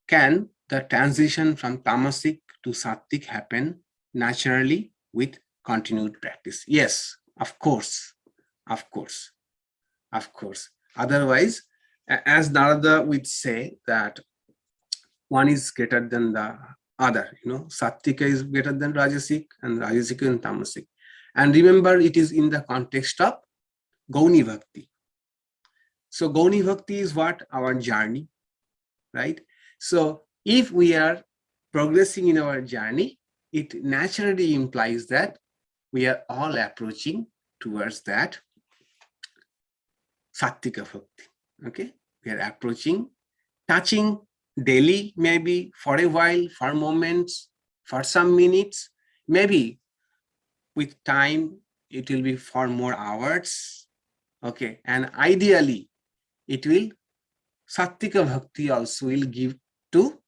Can the transition from tamasic to sattvic happen naturally with continued practice. Yes, of course, of course, of course. Otherwise, as Narada would say that one is greater than the other, Sattvika is greater than Rajasic and Rajasic and Tamasic. And remember, it is in the context of Gauni Bhakti. So Gauni Bhakti is what? Our journey, right? So if we are progressing in our journey, it naturally implies that we are all approaching towards that Sattvika Bhakti. Okay, we are approaching, touching daily, maybe for a while, for moments, for some minutes, maybe with time, it will be for more hours. Okay, and ideally, it will, Sattvika Bhakti also will give to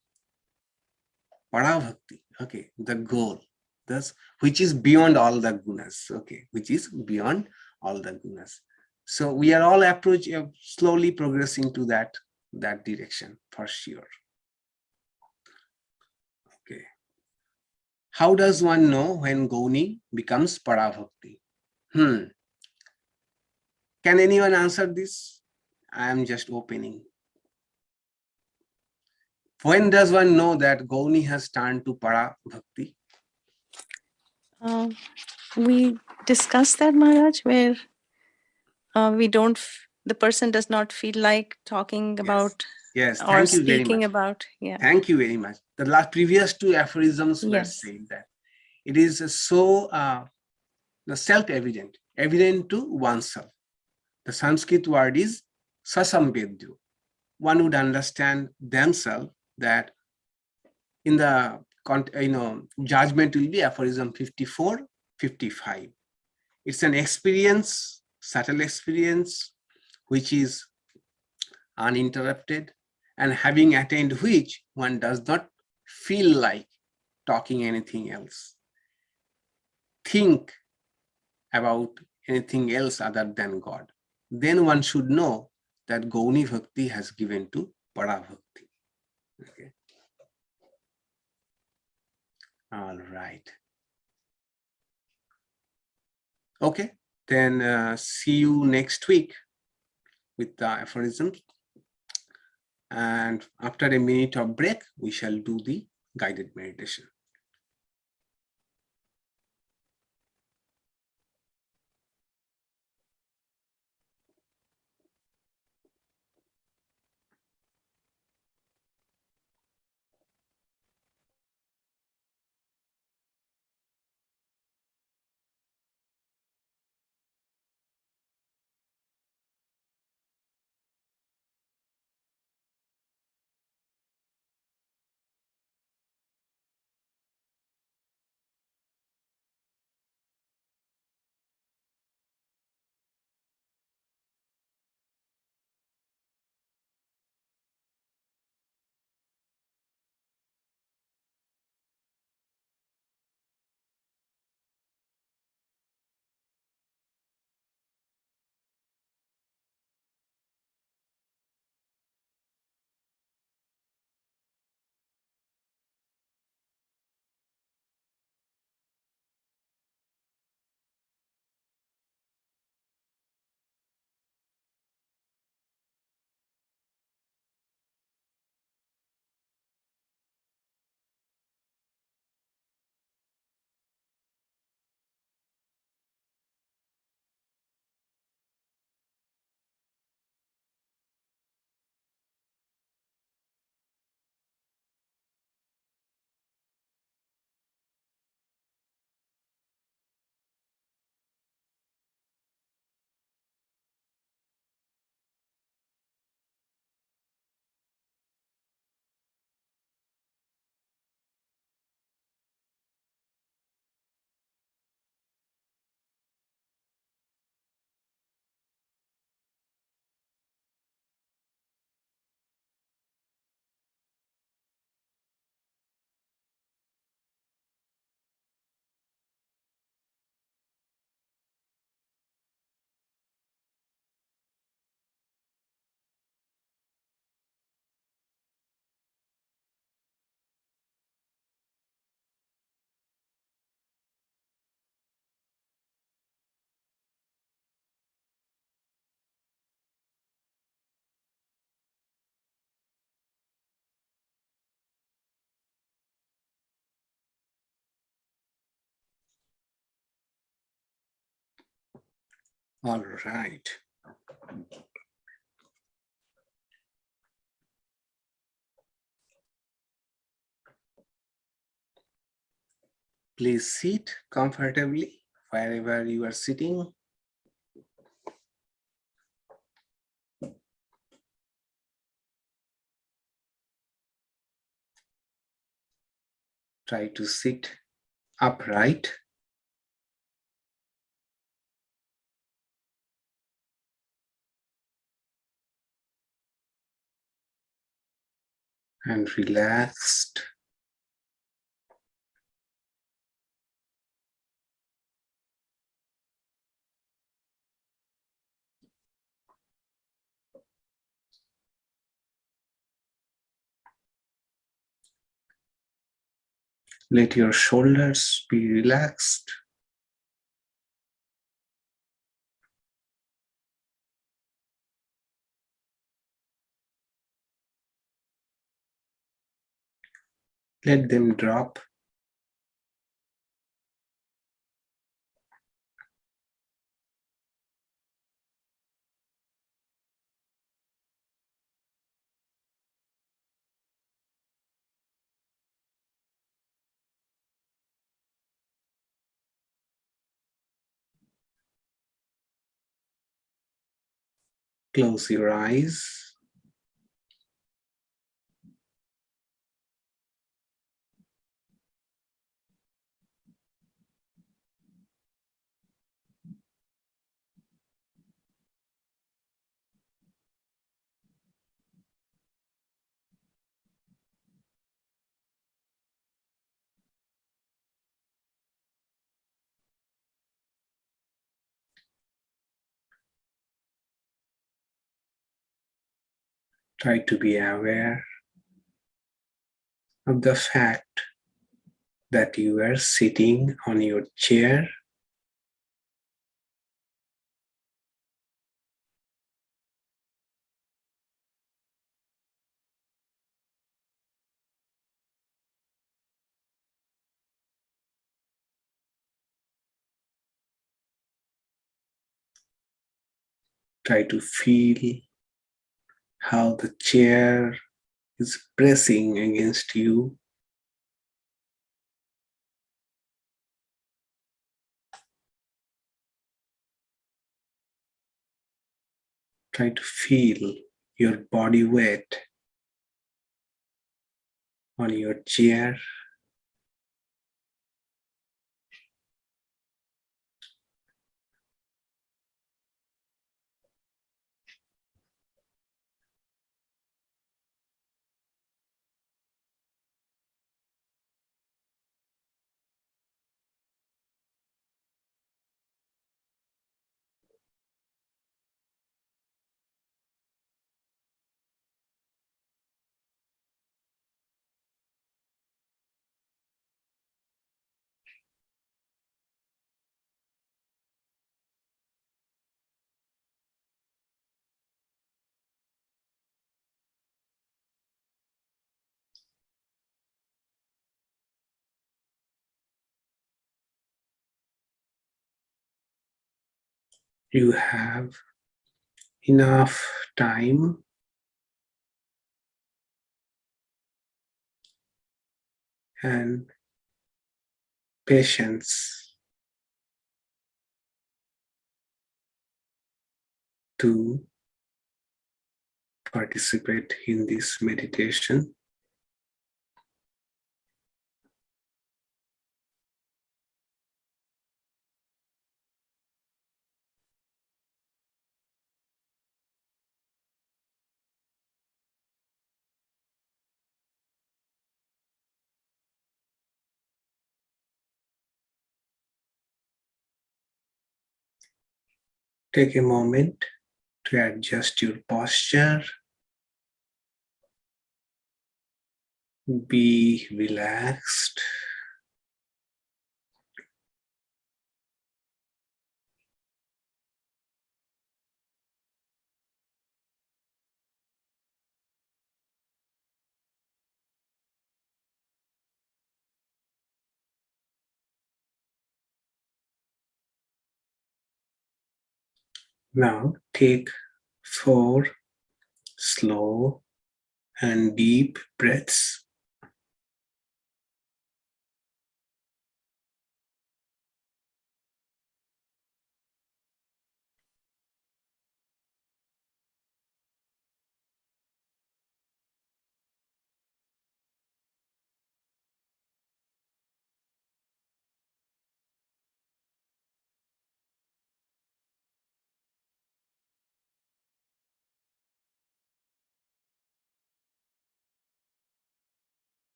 Para Bhakti. Okay, the goal, thus, which is beyond all the gunas. Okay, which is beyond all the gunas. So we are all slowly progressing to that direction for sure. Okay. How does one know when Gauni becomes Parabhakti? Can anyone answer this? I am just opening. When does one know that Gauni has turned to Parabhakti? We discussed that, Maharaj, where the person does not feel like talking about Yes, or thank you very speaking much. about. Yeah. Thank you very much. The previous two aphorisms were Yes. saying that it is so self-evident, evident to oneself. The Sanskrit word is sasambedyo. One would understand themselves that in the judgment will be aphorism 54, 55. It's an experience, subtle experience, which is uninterrupted, and having attained which one does not feel like talking anything else, think about anything else other than God. Then one should know that Gauni Bhakti has given to Para Bhakti. Okay. All right. Okay, then see you next week with the aphorisms. And after a minute of break, we shall do the guided meditation. All right. Please sit comfortably wherever you are sitting. Try to sit upright. And relaxed. Let your shoulders be relaxed. Let them drop. Close your eyes. Try to be aware of the fact that you are sitting on your chair. Try to feel how the chair is pressing against you. Try to feel your body weight on your chair. You have enough time and patience to participate in this meditation. Take a moment to adjust your posture. Be relaxed. Now take 4 slow and deep breaths.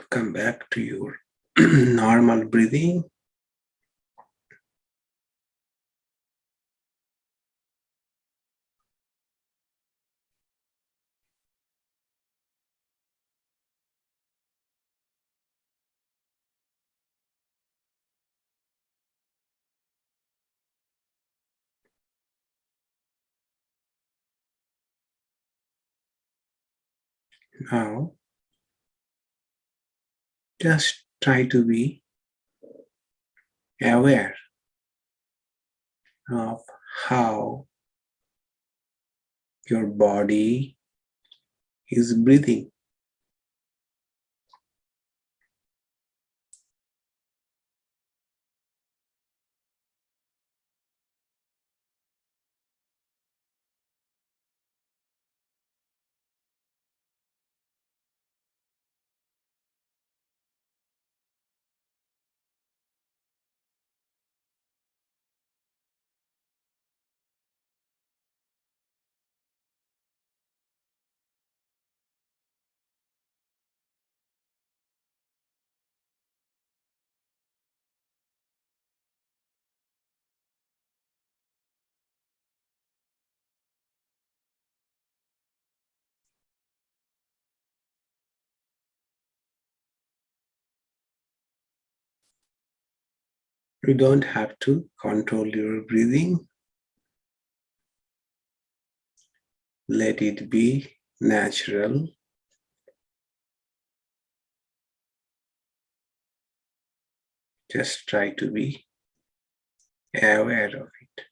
Come back to your normal breathing. Now, just try to be aware of how your body is breathing. You don't have to control your breathing. Let it be natural. Just try to be aware of it.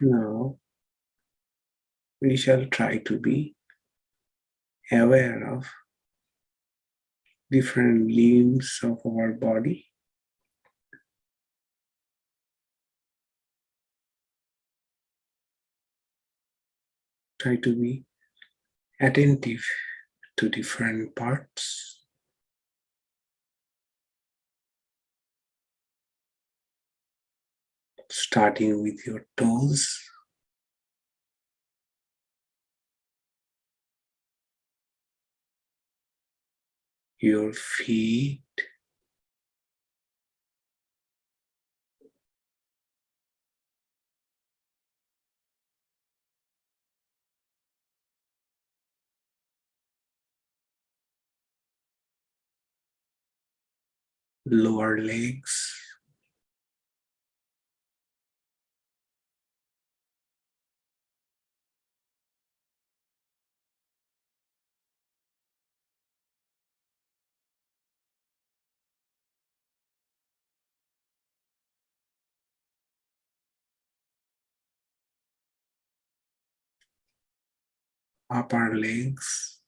Now, we shall try to be aware of different limbs of our body. Try to be attentive to different parts. Starting with your toes, your feet, lower legs, upper legs,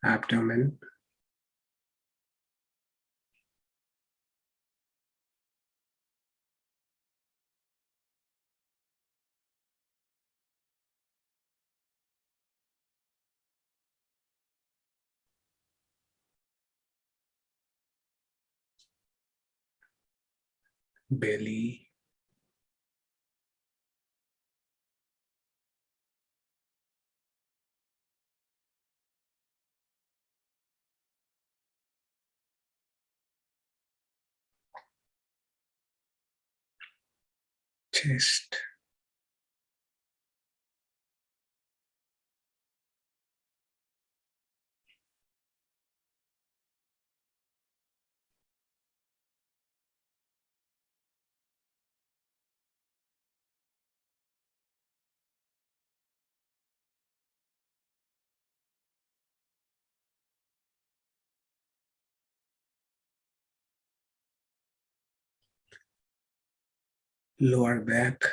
abdomen, belly, chest, lower back,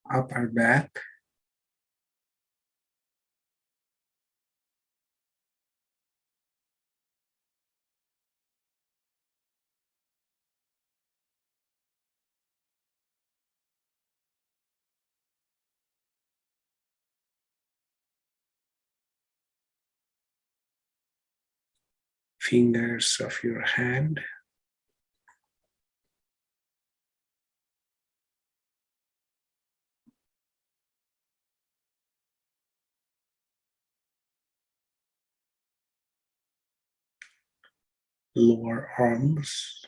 upper back, fingers of your hand, lower arms,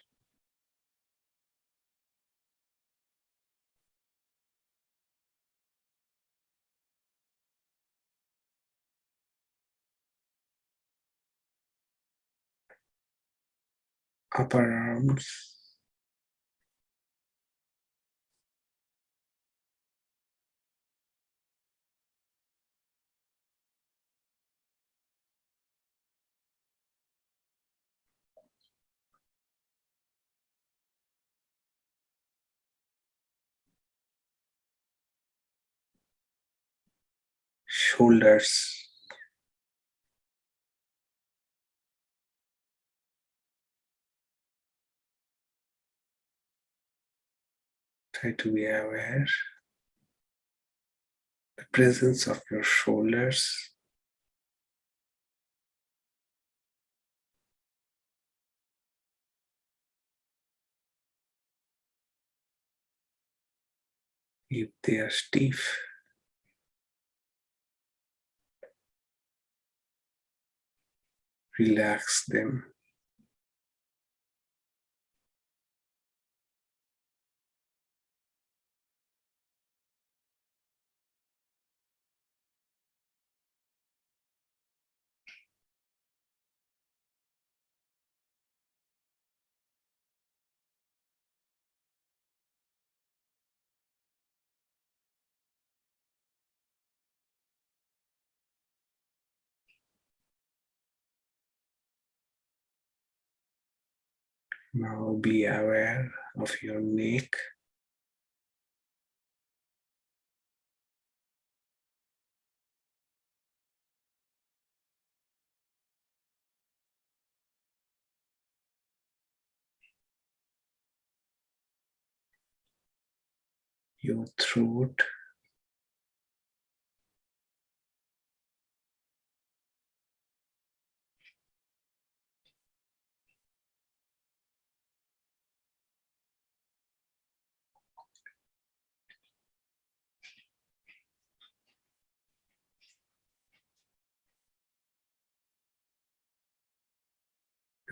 upper arms, shoulders, try to be aware the presence of your shoulders, if they are stiff, relax them. Now be aware of your neck, your throat,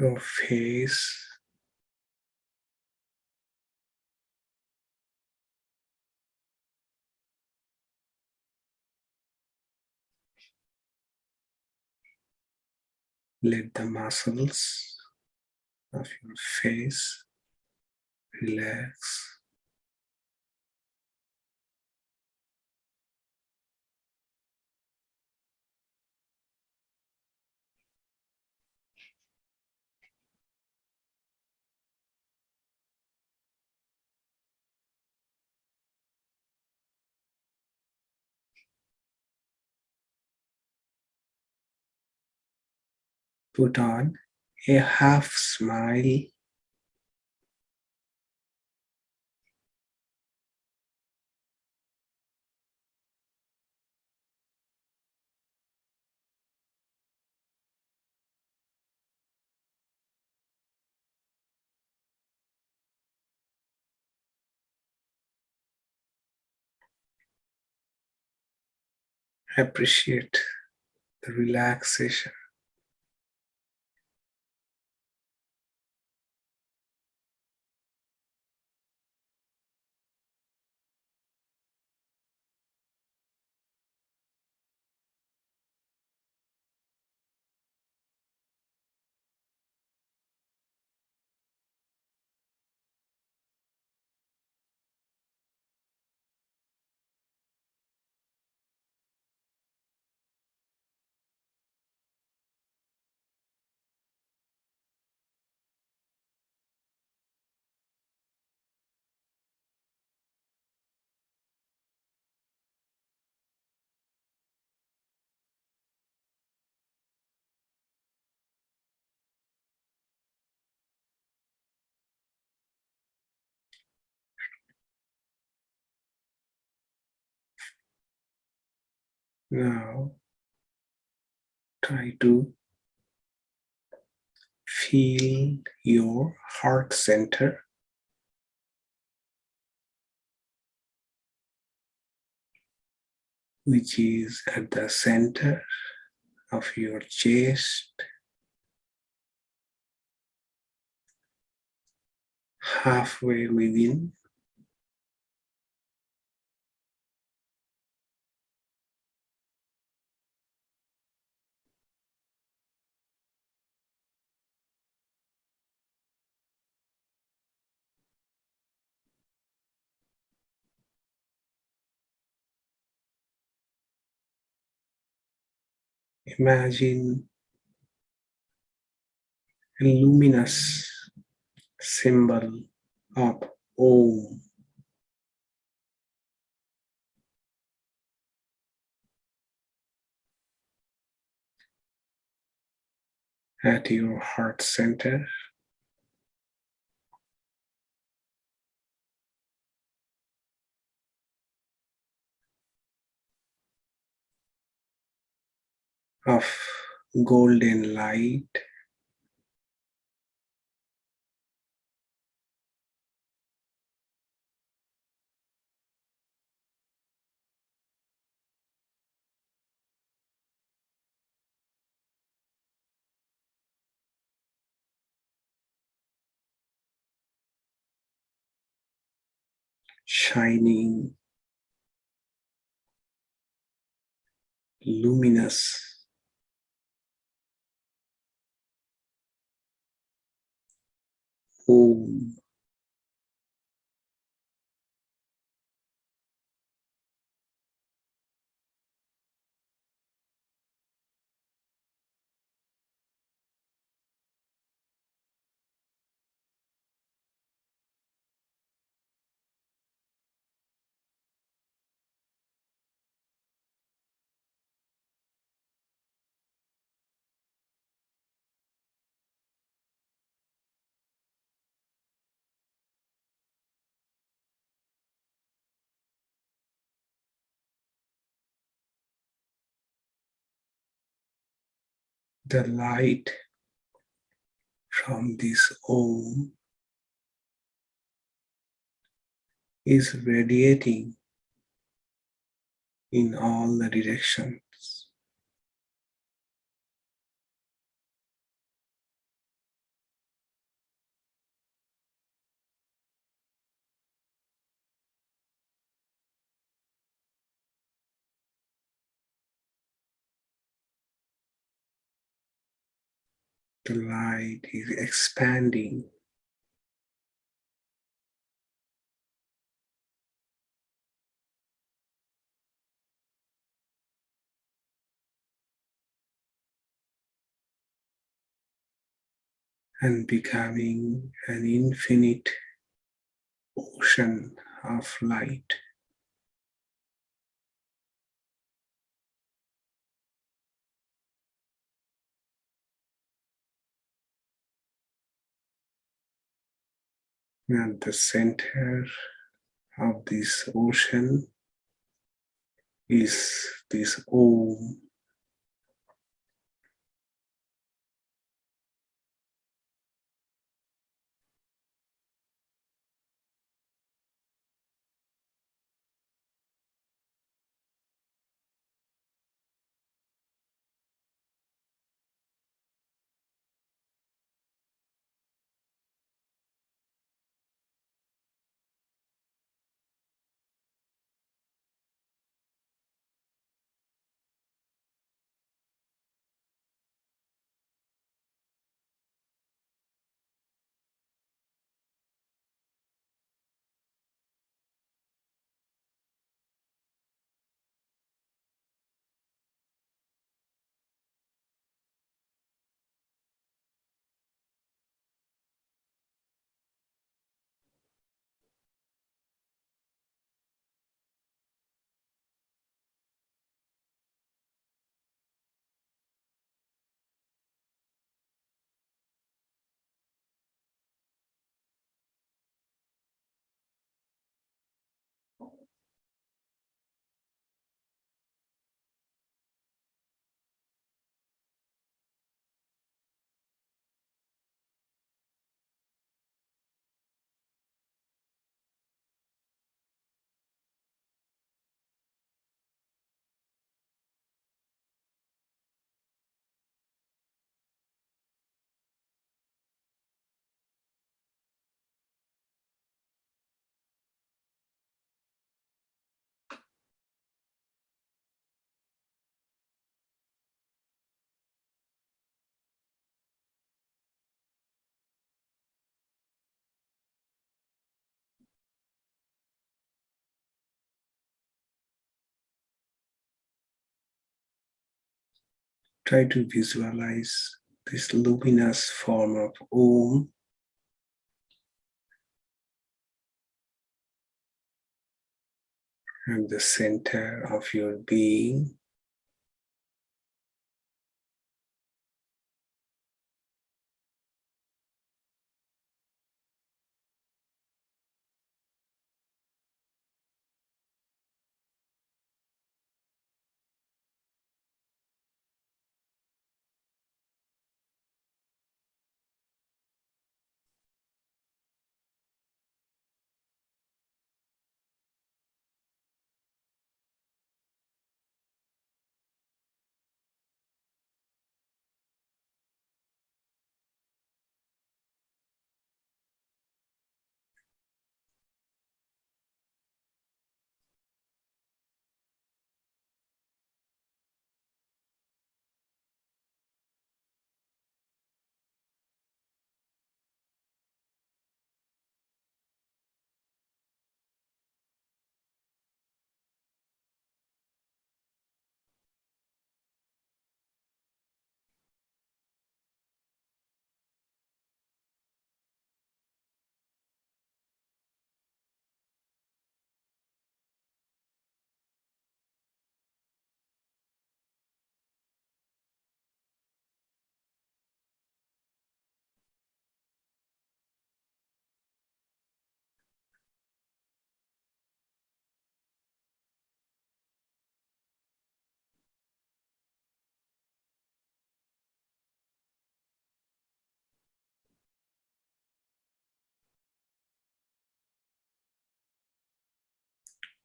your face, let the muscles of your face relax. Put on a half smile. Appreciate the relaxation. Now try to feel your heart center, which is at the center of your chest, halfway within. Imagine a luminous symbol of Om at your heart center. Of golden light, shining, luminous, Om. The light from this Om is radiating in all the directions. the light is expanding. And becoming an infinite ocean of light. And the center of this ocean is this Om. Try to visualize this luminous form of Om at the center of your being.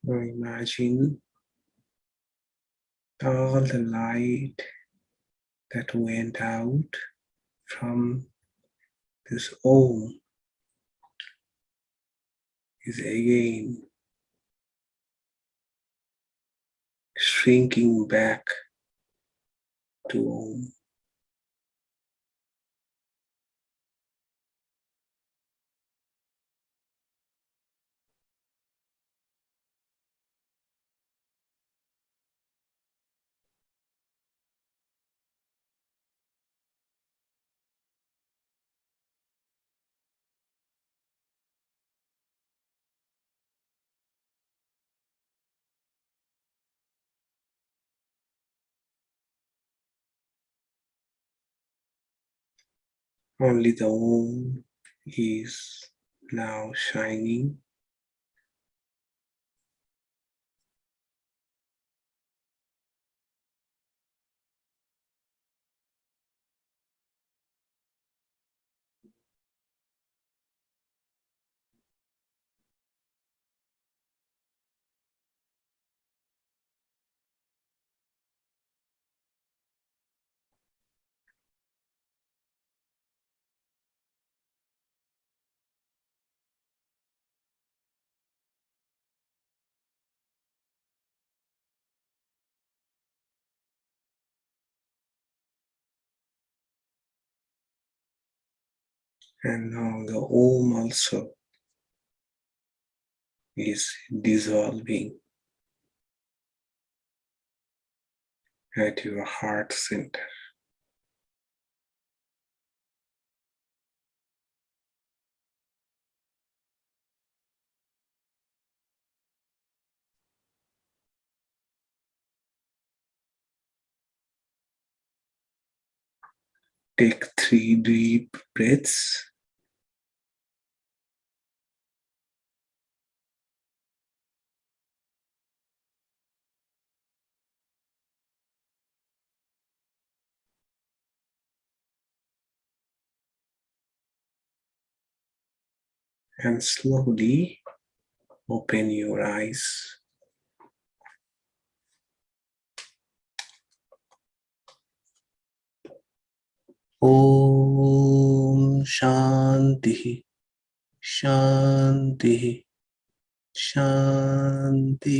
Now imagine all the light that went out from this Om is again shrinking back to Om. Only the Om is now shining. And now the Om also is dissolving at your heart center. Take 3 deep breaths. And slowly open your eyes. Om Shanti Shanti Shanti.